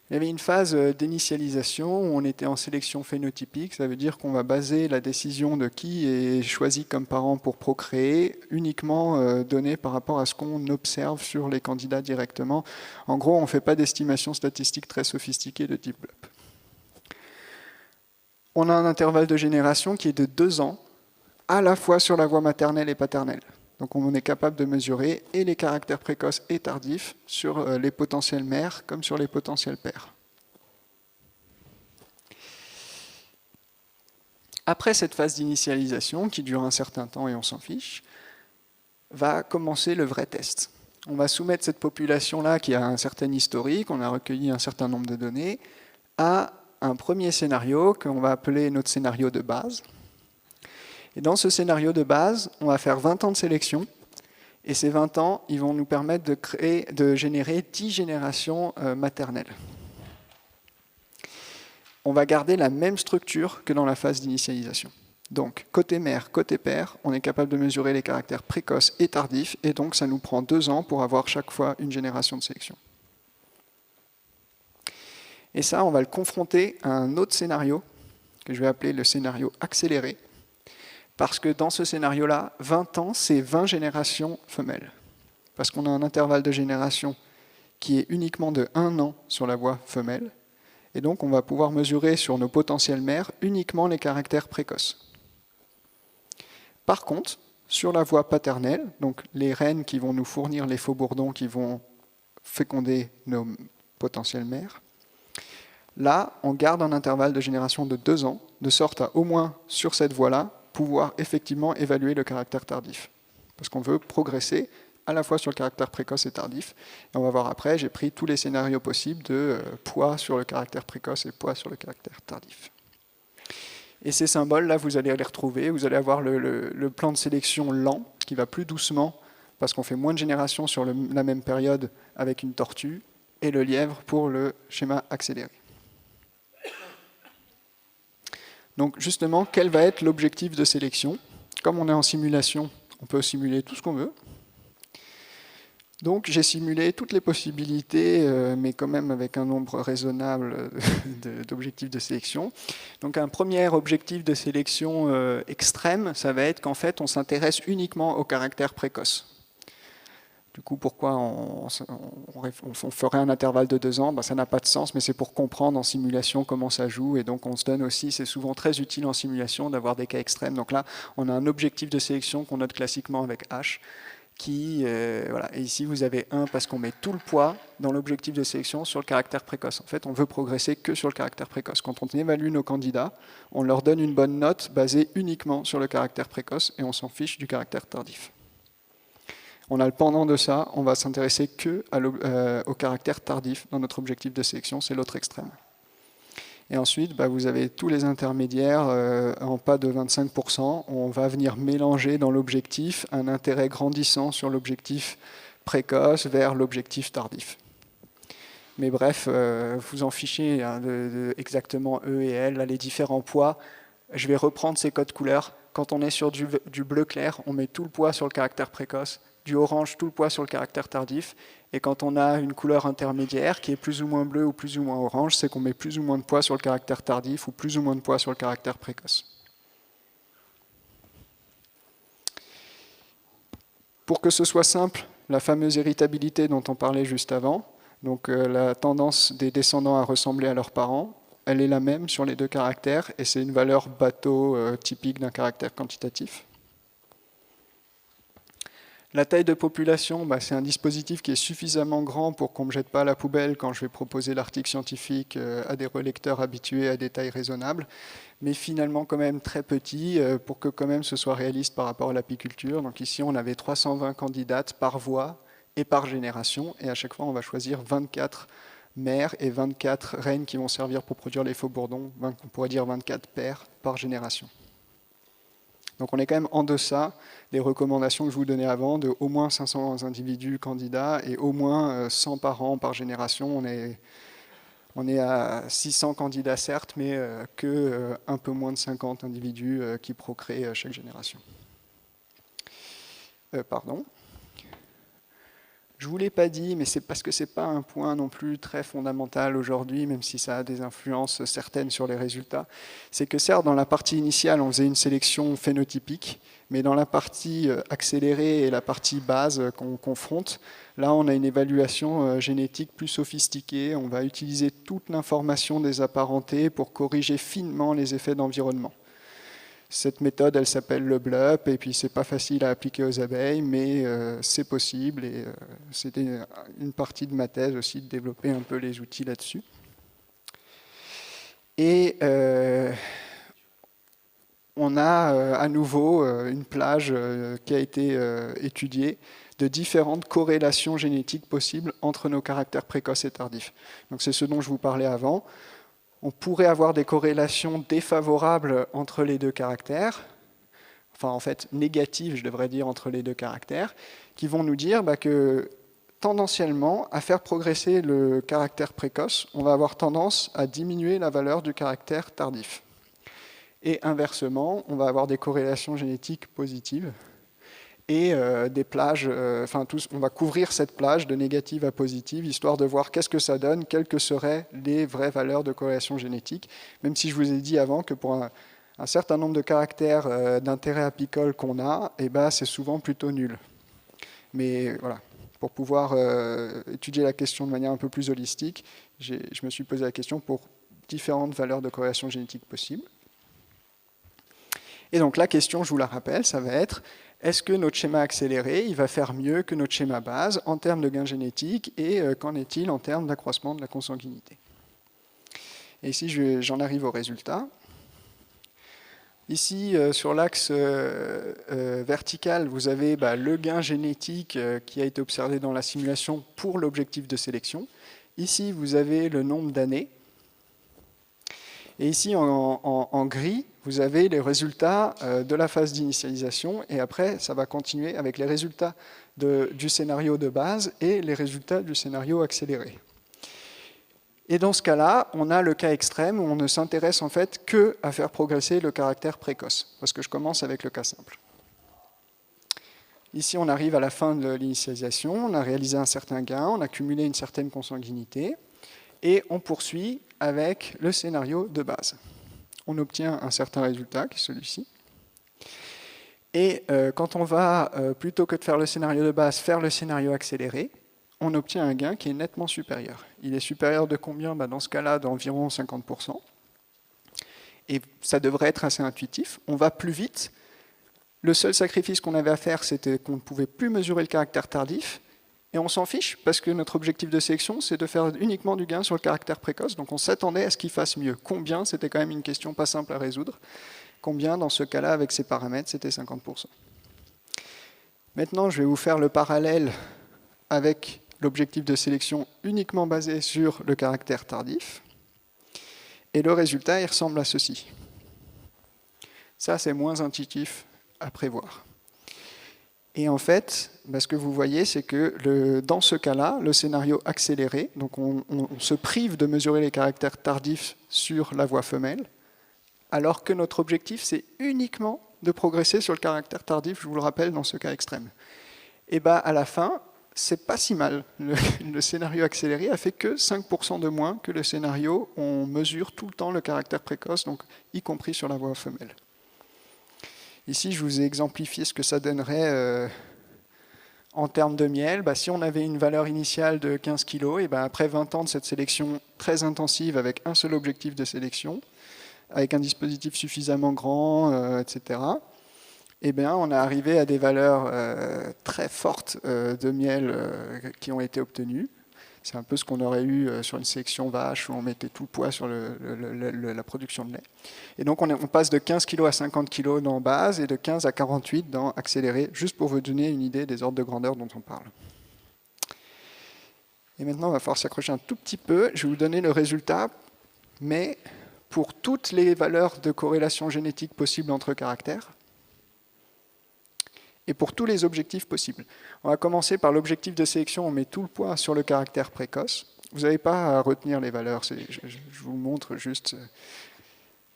Il y avait une phase d'initialisation où on était en sélection phénotypique. Ça veut dire qu'on va baser la décision de qui est choisi comme parent pour procréer uniquement donnée par rapport à ce qu'on observe sur les candidats directement. En gros, on ne fait pas d'estimation statistique très sophistiquée de type BLUP. On a un intervalle de génération qui est de 2 ans, à la fois sur la voie maternelle et paternelle. Donc on est capable de mesurer et les caractères précoces et tardifs sur les potentiels mères comme sur les potentiels pères. Après cette phase d'initialisation, qui dure un certain temps et on s'en fiche, va commencer le vrai test. On va soumettre cette population-là, qui a un certain historique, on a recueilli un certain nombre de données, à un premier scénario qu'on va appeler notre scénario de base. Et dans ce scénario de base, on va faire 20 ans de sélection. Et ces 20 ans, ils vont nous permettre de générer 10 générations maternelles. On va garder la même structure que dans la phase d'initialisation. Donc, côté mère, côté père, on est capable de mesurer les caractères précoces et tardifs. Et donc, ça nous prend 2 ans pour avoir chaque fois une génération de sélection. Et ça, on va le confronter à un autre scénario, que je vais appeler le scénario accéléré, parce que dans ce scénario-là, 20 ans, c'est 20 générations femelles. Parce qu'on a un intervalle de génération qui est uniquement de 1 an sur la voie femelle, et donc on va pouvoir mesurer sur nos potentielles mères uniquement les caractères précoces. Par contre, sur la voie paternelle, donc les reines qui vont nous fournir les faux bourdons qui vont féconder nos potentielles mères, Là, on garde un intervalle de génération de 2 ans, de sorte à au moins sur cette voie-là, pouvoir effectivement évaluer le caractère tardif. Parce qu'on veut progresser à la fois sur le caractère précoce et tardif. Et on va voir après, j'ai pris tous les scénarios possibles de poids sur le caractère précoce et poids sur le caractère tardif. Et ces symboles-là, vous allez les retrouver. Vous allez avoir le plan de sélection lent, qui va plus doucement, parce qu'on fait moins de générations sur la même période avec une tortue, et le lièvre pour le schéma accéléré. Donc justement, quel va être l'objectif de sélection? Comme on est en simulation, on peut simuler tout ce qu'on veut. Donc j'ai simulé toutes les possibilités, mais quand même avec un nombre raisonnable d'objectifs de sélection. Donc un premier objectif de sélection extrême, ça va être qu'en fait on s'intéresse uniquement au caractère précoce. Du coup, pourquoi on ferait un intervalle de 2 ans? Ça n'a pas de sens, mais c'est pour comprendre en simulation comment ça joue. Et donc on se donne aussi, c'est souvent très utile en simulation d'avoir des cas extrêmes. Donc là, on a un objectif de sélection qu'on note classiquement avec H. Voilà. Et ici, vous avez 1 parce qu'on met tout le poids dans l'objectif de sélection sur le caractère précoce. En fait, on veut progresser que sur le caractère précoce. Quand on évalue nos candidats, on leur donne une bonne note basée uniquement sur le caractère précoce et on s'en fiche du caractère tardif. On a le pendant de ça, on va s'intéresser que au caractère tardif dans notre objectif de sélection, c'est l'autre extrême. Et ensuite, vous avez tous les intermédiaires en pas de 25%. On va venir mélanger dans l'objectif un intérêt grandissant sur l'objectif précoce vers l'objectif tardif. Mais bref, vous en fichez exactement E et L, là, les différents poids. Je vais reprendre ces codes couleurs. Quand on est sur du bleu clair, on met tout le poids sur le caractère précoce, du orange, tout le poids sur le caractère tardif. Et quand on a une couleur intermédiaire qui est plus ou moins bleue ou plus ou moins orange, c'est qu'on met plus ou moins de poids sur le caractère tardif ou plus ou moins de poids sur le caractère précoce. Pour que ce soit simple, la fameuse héritabilité dont on parlait juste avant, donc la tendance des descendants à ressembler à leurs parents, elle est la même sur les 2 caractères et c'est une valeur bateau typique d'un caractère quantitatif. La taille de population, c'est un dispositif qui est suffisamment grand pour qu'on ne me jette pas à la poubelle quand je vais proposer l'article scientifique à des relecteurs habitués à des tailles raisonnables, mais finalement quand même très petit pour que quand même ce soit réaliste par rapport à l'apiculture. Donc ici, on avait 320 candidates par voie et par génération, et à chaque fois, on va choisir 24 mères et 24 reines qui vont servir pour produire les faux bourdons, on pourrait dire 24 paires par génération. Donc on est quand même en deçà des recommandations que je vous donnais avant, de au moins 500 individus candidats et au moins 100 parents par génération. On est à 600 candidats certes, mais que un peu moins de 50 individus qui procréent chaque génération. Pardon. Je ne vous l'ai pas dit, mais c'est parce que ce n'est pas un point non plus très fondamental aujourd'hui, même si ça a des influences certaines sur les résultats. C'est que certes, dans la partie initiale, on faisait une sélection phénotypique, mais dans la partie accélérée et la partie base qu'on confronte, là, on a une évaluation génétique plus sophistiquée. On va utiliser toute l'information des apparentés pour corriger finement les effets d'environnement. Cette méthode, elle s'appelle le BLUP, et puis c'est pas facile à appliquer aux abeilles, mais c'est possible, et c'était une partie de ma thèse aussi, de développer un peu les outils là-dessus. Et on a à nouveau une plage qui a été étudiée de différentes corrélations génétiques possibles entre nos caractères précoces et tardifs. Donc c'est ce dont je vous parlais avant. On pourrait avoir des corrélations défavorables entre les 2 caractères, enfin en fait négatives, je devrais dire, entre les 2 caractères, qui vont nous dire que tendanciellement, à faire progresser le caractère précoce, on va avoir tendance à diminuer la valeur du caractère tardif. Et inversement, on va avoir des corrélations génétiques positives et des plages, on va couvrir cette plage de négative à positive, histoire de voir qu'est-ce que ça donne, quelles que seraient les vraies valeurs de corrélation génétique, même si je vous ai dit avant que pour un certain nombre de caractères d'intérêt apicole qu'on a, c'est souvent plutôt nul. Mais voilà, pour pouvoir étudier la question de manière un peu plus holistique, je me suis posé la question pour différentes valeurs de corrélation génétique possibles. Et donc la question, je vous la rappelle, ça va être: est-ce que notre schéma accéléré, il va faire mieux que notre schéma base en termes de gains génétiques, et qu'en est-il en termes d'accroissement de la consanguinité? Et ici, j'en arrive au résultat. Ici, sur l'axe vertical, vous avez le gain génétique qui a été observé dans la simulation pour l'objectif de sélection. Ici, vous avez le nombre d'années. Et ici, en gris, vous avez les résultats de la phase d'initialisation. Et après, ça va continuer avec les résultats du scénario de base et les résultats du scénario accéléré. Et dans ce cas-là, on a le cas extrême où on ne s'intéresse en fait qu'à faire progresser le caractère précoce, parce que je commence avec le cas simple. Ici, on arrive à la fin de l'initialisation, on a réalisé un certain gain, on a cumulé une certaine consanguinité, et on poursuit avec le scénario de base. On obtient un certain résultat, qui est celui-ci. Et quand on va, plutôt que de faire le scénario de base, faire le scénario accéléré, on obtient un gain qui est nettement supérieur. Il est supérieur de combien? Dans ce cas-là, d'environ 50%. Et ça devrait être assez intuitif. On va plus vite. Le seul sacrifice qu'on avait à faire, c'était qu'on ne pouvait plus mesurer le caractère tardif. Et on s'en fiche, parce que notre objectif de sélection, c'est de faire uniquement du gain sur le caractère précoce. Donc on s'attendait à ce qu'il fasse mieux. Combien? C'était quand même une question pas simple à résoudre. Combien, dans ce cas-là, avec ces paramètres, c'était 50%. Maintenant, je vais vous faire le parallèle avec l'objectif de sélection uniquement basé sur le caractère tardif. Et le résultat, il ressemble à ceci. Ça, c'est moins intuitif à prévoir. Et en fait, ce que vous voyez, c'est que dans ce cas-là, le scénario accéléré, donc on se prive de mesurer les caractères tardifs sur la voie femelle, alors que notre objectif, c'est uniquement de progresser sur le caractère tardif, je vous le rappelle, dans ce cas extrême. Et à la fin, c'est pas si mal. Le scénario accéléré a fait que 5% de moins que le scénario où on mesure tout le temps le caractère précoce, donc y compris sur la voie femelle. Ici, je vous ai exemplifié ce que ça donnerait en termes de miel. Si on avait une valeur initiale de 15 kg, et après 20 ans de cette sélection très intensive avec un seul objectif de sélection, avec un dispositif suffisamment grand, etc., on est arrivé à des valeurs très fortes de miel qui ont été obtenues. C'est un peu ce qu'on aurait eu sur une sélection vache où on mettait tout le poids sur la production de lait. Et donc on passe de 15 kg à 50 kg dans base et de 15 à 48 dans accéléré, juste pour vous donner une idée des ordres de grandeur dont on parle. Et maintenant, on va falloir s'accrocher un tout petit peu. Je vais vous donner le résultat, mais pour toutes les valeurs de corrélation génétique possibles entre caractères, et pour tous les objectifs possibles. On va commencer par l'objectif de sélection, on met tout le poids sur le caractère précoce. Vous n'avez pas à retenir les valeurs, je vous montre juste.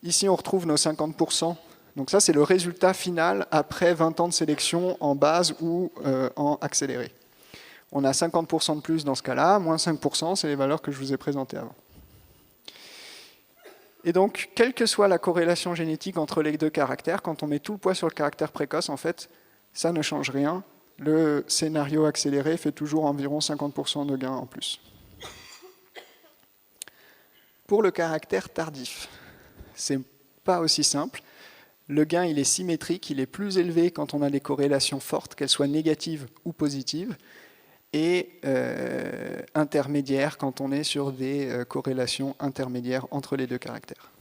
Ici, on retrouve nos 50%. Donc ça, c'est le résultat final après 20 ans de sélection en base ou en accéléré. On a 50% de plus dans ce cas-là, moins 5%, c'est les valeurs que je vous ai présentées avant. Et donc, quelle que soit la corrélation génétique entre les deux caractères, quand on met tout le poids sur le caractère précoce, en fait, ça ne change rien. Le scénario accéléré fait toujours environ 50% de gain en plus. Pour le caractère tardif, c'est pas aussi simple. Le gain, il est symétrique, il est plus élevé quand on a des corrélations fortes, qu'elles soient négatives ou positives, et intermédiaire quand on est sur des corrélations intermédiaires entre les deux caractères.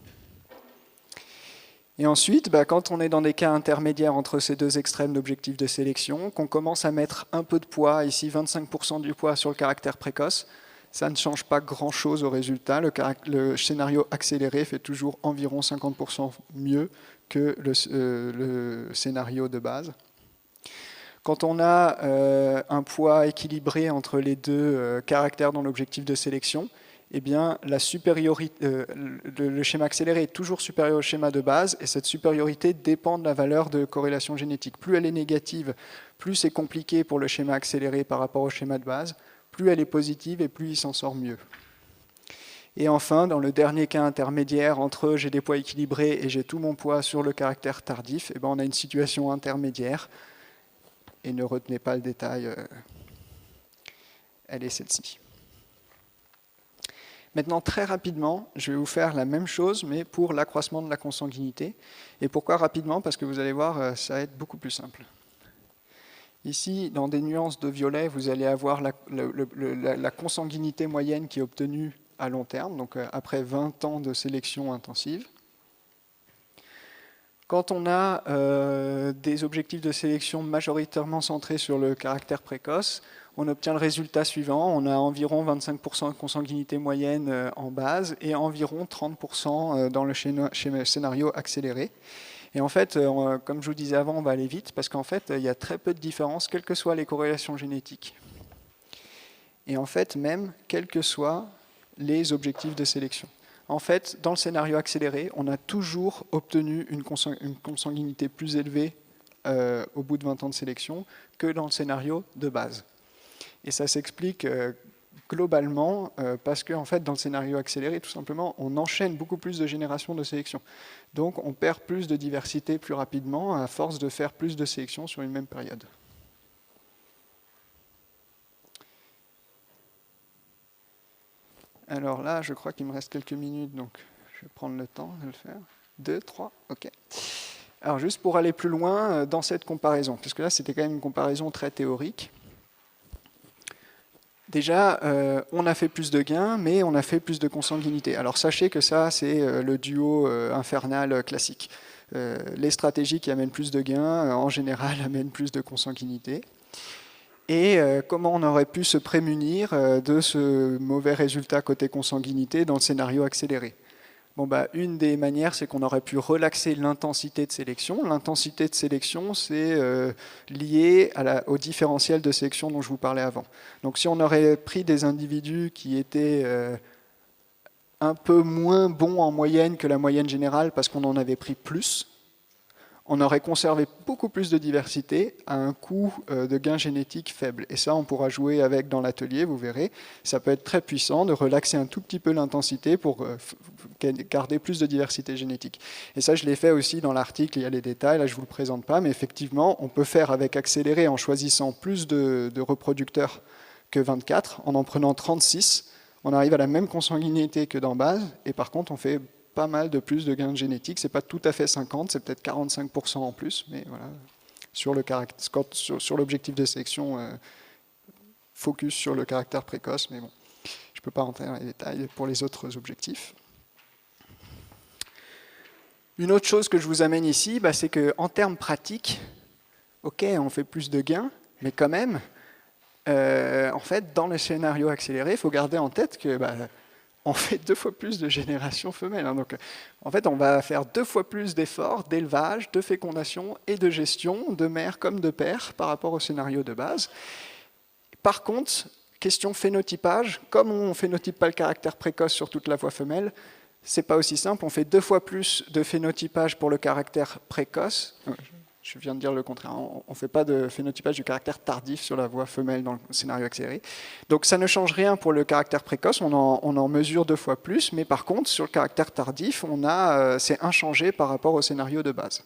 Et ensuite, quand on est dans des cas intermédiaires entre ces deux extrêmes d'objectifs de sélection, qu'on commence à mettre un peu de poids, ici 25% du poids sur le caractère précoce, ça ne change pas grand-chose au résultat. Le scénario accéléré fait toujours environ 50% mieux que le scénario de base. Quand on a un poids équilibré entre les deux caractères dans l'objectif de sélection, eh bien, la supériorité, le schéma accéléré est toujours supérieur au schéma de base, et cette supériorité dépend de la valeur de corrélation génétique. Plus elle est négative, plus c'est compliqué pour le schéma accéléré par rapport au schéma de base, plus elle est positive et plus il s'en sort mieux. Et enfin, dans le dernier cas intermédiaire, entre j'ai des poids équilibrés et j'ai tout mon poids sur le caractère tardif, eh bien, on a une situation intermédiaire, et ne retenez pas le détail, elle est celle-ci. Maintenant, très rapidement, je vais vous faire la même chose, mais pour l'accroissement de la consanguinité. Et pourquoi rapidement? Parce que vous allez voir, ça va être beaucoup plus simple. Ici, dans des nuances de violet, vous allez avoir la consanguinité moyenne qui est obtenue à long terme, donc après 20 ans de sélection intensive. Quand on a des objectifs de sélection majoritairement centrés sur le caractère précoce, on obtient le résultat suivant. On a environ 25% de consanguinité moyenne en base et environ 30% dans le scénario accéléré. Et en fait, comme je vous disais avant, on va aller vite parce qu'en fait, il y a très peu de différence, quelles que soient les corrélations génétiques. Et en fait, même, quels que soient les objectifs de sélection. En fait, dans le scénario accéléré, on a toujours obtenu une consanguinité plus élevée au bout de 20 ans de sélection que dans le scénario de base. Et ça s'explique globalement parce qu'en fait, dans le scénario accéléré, tout simplement, on enchaîne beaucoup plus de générations de sélection. Donc, on perd plus de diversité plus rapidement à force de faire plus de sélection sur une même période. Alors là, je crois qu'il me reste quelques minutes, donc je vais prendre le temps de le faire. 2, 3, ok. Alors juste pour aller plus loin dans cette comparaison, parce que là c'était quand même une comparaison très théorique. Déjà, on a fait plus de gains, mais on a fait plus de consanguinité. Alors sachez que ça, c'est le duo infernal classique. Les stratégies qui amènent plus de gains, en général, amènent plus de consanguinité. Et comment on aurait pu se prémunir de ce mauvais résultat côté consanguinité dans le scénario accéléré? Bon, une des manières, c'est qu'on aurait pu relaxer l'intensité de sélection. L'intensité de sélection, c'est lié au différentiel de sélection dont je vous parlais avant. Donc si on aurait pris des individus qui étaient un peu moins bons en moyenne que la moyenne générale parce qu'on en avait pris plus, on aurait conservé beaucoup plus de diversité à un coût de gain génétique faible. Et ça, on pourra jouer avec dans l'atelier, vous verrez. Ça peut être très puissant de relaxer un tout petit peu l'intensité pour garder plus de diversité génétique. Et ça, je l'ai fait aussi dans l'article, il y a les détails, là je ne vous le présente pas, mais effectivement, on peut faire avec accéléré en choisissant plus de reproducteurs que 24, en prenant 36, on arrive à la même consanguinité que dans base, et par contre, on fait pas mal de plus de gains génétiques. C'est pas tout à fait 50, c'est peut-être 45% en plus, mais voilà. Sur l'objectif de sélection, focus sur le caractère précoce, mais bon, je peux pas rentrer dans les détails pour les autres objectifs. Une autre chose que je vous amène ici, c'est qu'en termes pratiques, ok, on fait plus de gains, mais quand même, en fait, dans le scénario accéléré, il faut garder en tête que on fait 2 fois plus de générations femelles. Donc, en fait, on va faire 2 fois plus d'efforts d'élevage, de fécondation et de gestion, de mères comme de pères, par rapport au scénario de base. Par contre, question phénotypage, comme on ne phénotype pas le caractère précoce sur toute la voie femelle, c'est pas aussi simple. On fait 2 fois plus de phénotypage pour le caractère précoce. Je viens de dire le contraire. On ne fait pas de phénotypage du caractère tardif sur la voie femelle dans le scénario accéléré. Donc ça ne change rien pour le caractère précoce, on en mesure 2 fois plus, mais par contre, sur le caractère tardif, c'est inchangé par rapport au scénario de base.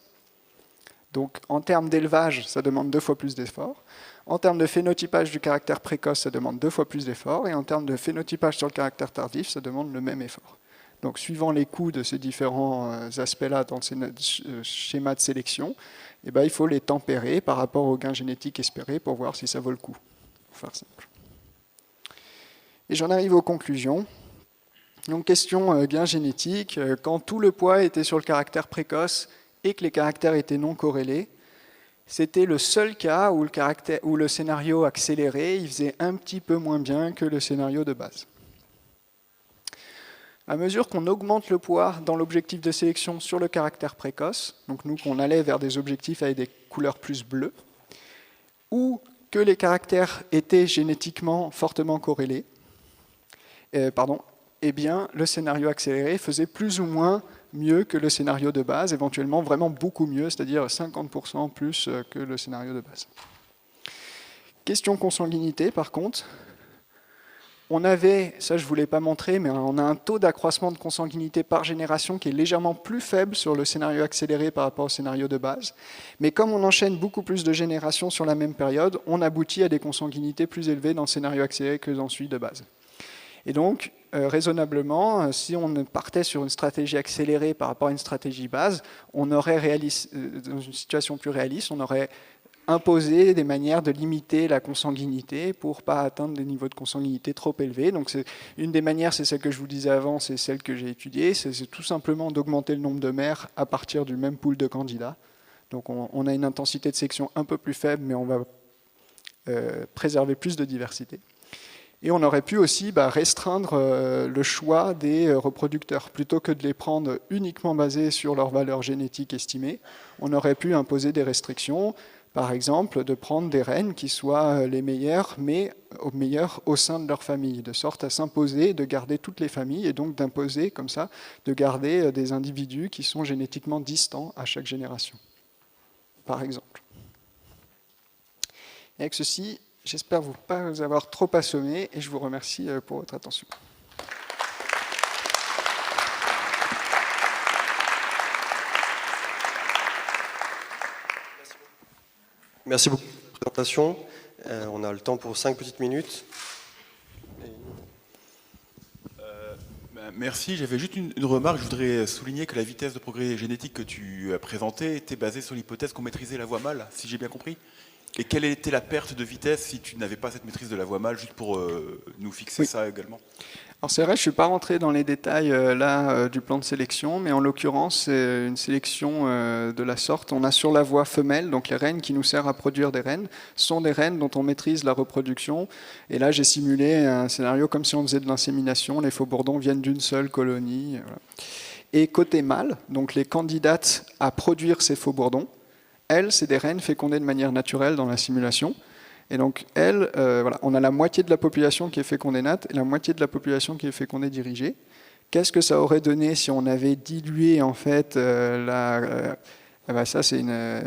Donc en termes d'élevage, ça demande 2 fois plus d'efforts. En termes de phénotypage du caractère précoce, ça demande 2 fois plus d'efforts. Et en termes de phénotypage sur le caractère tardif, ça demande le même effort. Donc suivant les coûts de ces différents aspects-là dans le schéma de sélection, il faut les tempérer par rapport aux gains génétiques espérés pour voir si ça vaut le coup. Pour faire simple. Et j'en arrive aux conclusions. Donc question gain génétique, quand tout le poids était sur le caractère précoce et que les caractères étaient non corrélés, c'était le seul cas où le scénario accéléré il faisait un petit peu moins bien que le scénario de base. À mesure qu'on augmente le poids dans l'objectif de sélection sur le caractère précoce, donc nous qu'on allait vers des objectifs avec des couleurs plus bleues, ou que les caractères étaient génétiquement fortement corrélés, eh bien le scénario accéléré faisait plus ou moins mieux que le scénario de base, éventuellement vraiment beaucoup mieux, c'est-à-dire 50% plus que le scénario de base. Question consanguinité par contre. On avait, ça je ne vous l'ai pas montré, mais on a un taux d'accroissement de consanguinité par génération qui est légèrement plus faible sur le scénario accéléré par rapport au scénario de base. Mais comme on enchaîne beaucoup plus de générations sur la même période, on aboutit à des consanguinités plus élevées dans le scénario accéléré que dans celui de base. Et donc, raisonnablement, si on partait sur une stratégie accélérée par rapport à une stratégie base, on aurait dans une situation plus réaliste, on aurait imposer des manières de limiter la consanguinité pour ne pas atteindre des niveaux de consanguinité trop élevés. Donc une des manières, c'est celle que je vous disais avant, c'est celle que j'ai étudiée, c'est tout simplement d'augmenter le nombre de mères à partir du même pool de candidats. Donc on a une intensité de sélection un peu plus faible, mais on va préserver plus de diversité. Et on aurait pu aussi restreindre le choix des reproducteurs. Plutôt que de les prendre uniquement basés sur leur valeur génétique estimée, on aurait pu imposer des restrictions. Par exemple, de prendre des reines qui soient les meilleures, mais meilleures au sein de leur famille, de sorte à s'imposer de garder toutes les familles et donc d'imposer comme ça, de garder des individus qui sont génétiquement distants à chaque génération, par exemple. Et avec ceci, j'espère ne pas vous avoir trop assommé et je vous remercie pour votre attention. Merci beaucoup pour la présentation. On a le temps pour 5 petites minutes. Merci, j'avais juste une remarque. Je voudrais souligner que la vitesse de progrès génétique que tu as présentée était basée sur l'hypothèse qu'on maîtrisait la voie mâle, si j'ai bien compris. Et quelle était la perte de vitesse si tu n'avais pas cette maîtrise de la voie mâle, juste pour nous fixer ça également? Alors c'est vrai, je ne suis pas rentré dans les détails du plan de sélection, mais en l'occurrence, c'est une sélection de la sorte. On a sur la voie femelle, donc les reines qui nous servent à produire des reines, sont des reines dont on maîtrise la reproduction. Et là, j'ai simulé un scénario comme si on faisait de l'insémination. Les faux bourdons viennent d'une seule colonie. Voilà. Et côté mâle, donc les candidates à produire ces faux bourdons, elles, c'est des reines fécondées de manière naturelle dans la simulation. Et donc, elles, voilà, on a la moitié de la population qui est fécondée nate et la moitié de la population qui est fécondée dirigée. Qu'est-ce que ça aurait donné si on avait dilué, en fait, ça, c'est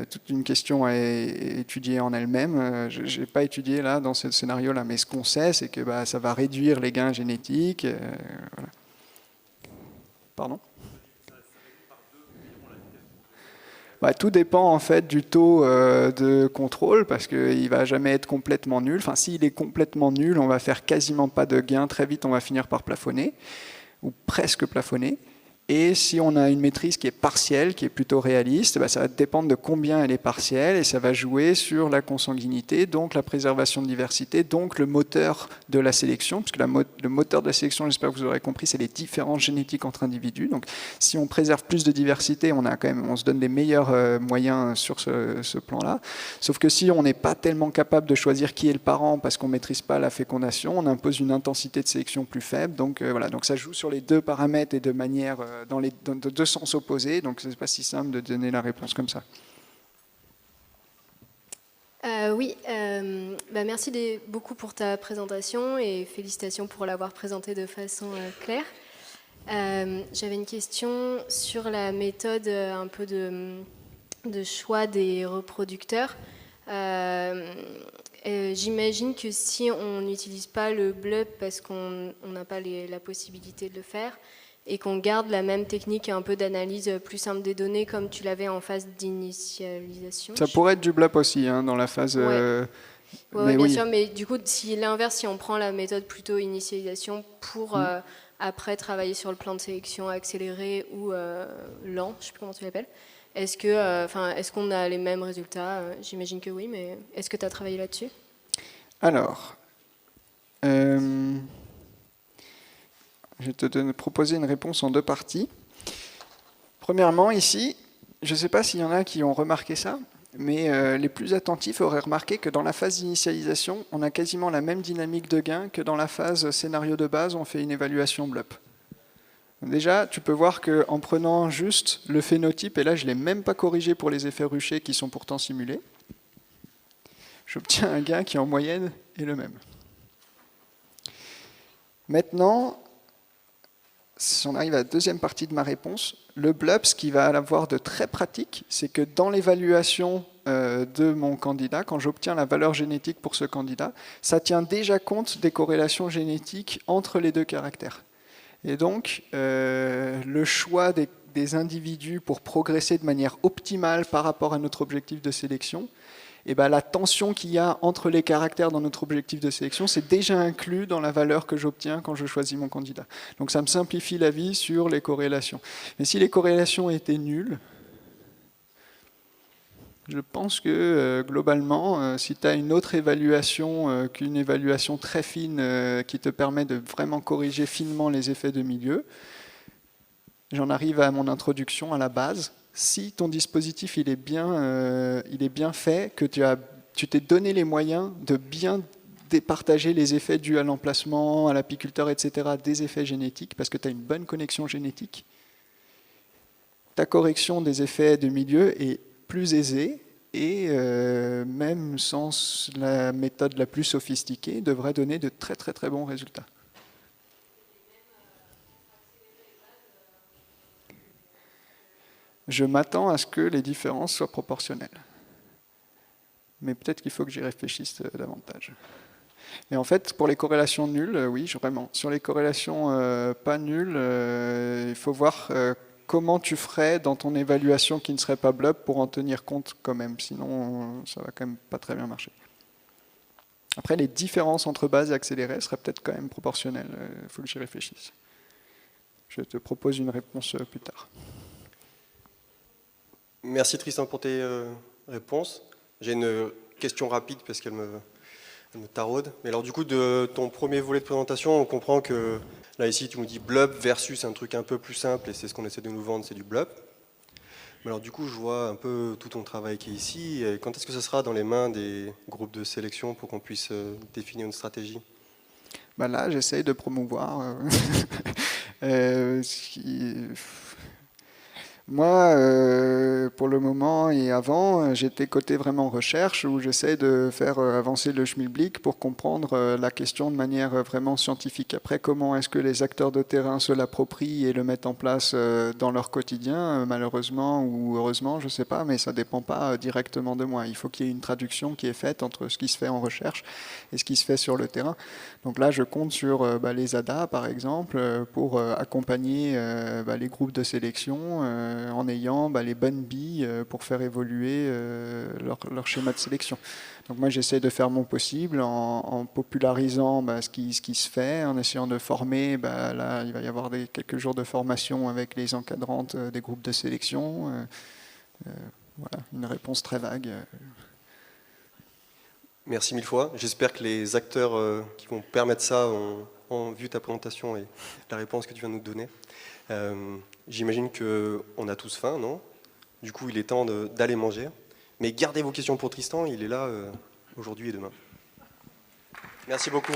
toute une question à étudier en elle-même. Je n'ai pas étudié là, dans ce scénario-là, mais ce qu'on sait, c'est que ça va réduire les gains génétiques. Voilà. Pardon ? Tout dépend en fait du taux de contrôle parce qu'il ne va jamais être complètement nul. Enfin, s'il est complètement nul, on va faire quasiment pas de gain. Très vite, on va finir par plafonner ou presque plafonner. Et si on a une maîtrise qui est partielle, qui est plutôt réaliste, ça va dépendre de combien elle est partielle et ça va jouer sur la consanguinité, donc la préservation de diversité, donc le moteur de la sélection, puisque le moteur de la sélection, j'espère que vous aurez compris, c'est les différences génétiques entre individus. Donc si on préserve plus de diversité, on se donne les meilleurs moyens sur ce plan-là. Sauf que si on n'est pas tellement capable de choisir qui est le parent parce qu'on ne maîtrise pas la fécondation, on impose une intensité de sélection plus faible. Donc voilà, donc ça joue sur les deux paramètres et de manière dans deux sens opposés, donc ce n'est pas si simple de donner la réponse comme ça. Oui, merci beaucoup pour ta présentation et félicitations pour l'avoir présentée de façon claire. J'avais une question sur la méthode un peu de choix des reproducteurs. J'imagine que si on n'utilise pas le BLUP parce qu'on n'a pas la possibilité de le faire, et qu'on garde la même technique un peu d'analyse plus simple des données comme tu l'avais en phase d'initialisation. Ça pourrait être du BLUP aussi, dans la phase... Ouais, bien sûr, mais du coup, si l'inverse, si on prend la méthode plutôt initialisation pour après travailler sur le plan de sélection accéléré ou lent, je ne sais plus comment tu l'appelles, est-ce qu'on a les mêmes résultats? J'imagine que oui, mais est-ce que tu as travaillé là-dessus? Alors... Je vais te proposer une réponse en deux parties. Premièrement, ici, je ne sais pas s'il y en a qui ont remarqué ça, mais les plus attentifs auraient remarqué que dans la phase d'initialisation, on a quasiment la même dynamique de gain que dans la phase scénario de base, on fait une évaluation BLUP. Déjà, tu peux voir qu'en prenant juste le phénotype, et là je ne l'ai même pas corrigé pour les effets ruchés qui sont pourtant simulés, j'obtiens un gain qui en moyenne est le même. Maintenant, si on arrive à la deuxième partie de ma réponse, le BLUP, ce qui va avoir de très pratique, c'est que dans l'évaluation de mon candidat, quand j'obtiens la valeur génétique pour ce candidat, ça tient déjà compte des corrélations génétiques entre les deux caractères. Et donc, le choix des individus pour progresser de manière optimale par rapport à notre objectif de sélection, et la tension qu'il y a entre les caractères dans notre objectif de sélection, c'est déjà inclus dans la valeur que j'obtiens quand je choisis mon candidat. Donc ça me simplifie la vie sur les corrélations. Mais si les corrélations étaient nulles, Je pense que globalement, si tu as une autre évaluation qu'une évaluation très fine qui te permet de vraiment corriger finement les effets de milieu, j'en arrive à mon introduction à la base. Si ton dispositif il est bien fait, que tu t'es donné les moyens de bien départager les effets dus à l'emplacement, à l'apiculteur, etc., des effets génétiques, parce que tu as une bonne connexion génétique, ta correction des effets de milieu est plus aisée et même sans la méthode la plus sophistiquée, devrait donner de très très très bons résultats. Je m'attends à ce que les différences soient proportionnelles. Mais peut-être qu'il faut que j'y réfléchisse davantage. Mais en fait, pour les corrélations nulles, oui, vraiment. Sur les corrélations pas nulles, il faut voir comment tu ferais dans ton évaluation qui ne serait pas blob pour en tenir compte quand même. Sinon, ça va quand même pas très bien marcher. Après, les différences entre base et accéléré seraient peut-être quand même proportionnelles. Il faut que j'y réfléchisse. Je te propose une réponse plus tard. Merci Tristan pour tes réponses. J'ai une question rapide parce qu'elle me taraude. Mais alors du coup, de ton premier volet de présentation, on comprend que là ici, tu nous dis blob versus un truc un peu plus simple, et c'est ce qu'on essaie de nous vendre, c'est du blob. Mais alors du coup, je vois un peu tout ton travail qui est ici. Et quand est-ce que ce sera dans les mains des groupes de sélection pour qu'on puisse définir une stratégie? Ben là, j'essaye de promouvoir. Moi, pour le moment et avant, j'étais côté vraiment recherche où j'essaie de faire avancer le schmilblick pour comprendre la question de manière vraiment scientifique. Après, comment est-ce que les acteurs de terrain se l'approprient et le mettent en place dans leur quotidien, malheureusement ou heureusement, je ne sais pas, mais ça ne dépend pas directement de moi. Il faut qu'il y ait une traduction qui est faite entre ce qui se fait en recherche et ce qui se fait sur le terrain. Donc là, je compte sur les ADA, par exemple, pour accompagner les groupes de sélection en ayant les bonnes billes pour faire évoluer leur schéma de sélection. Donc moi, j'essaie de faire mon possible en popularisant ce qui se fait, en essayant de former. Là, il va y avoir quelques jours de formation avec les encadrantes des groupes de sélection. Voilà, une réponse très vague. Merci mille fois. J'espère que les acteurs qui vont permettre ça ont vu ta présentation et la réponse que tu viens de nous donner. J'imagine qu'on a tous faim, non? Du coup, il est temps d'aller manger. Mais gardez vos questions pour Tristan, il est là aujourd'hui et demain. Merci beaucoup.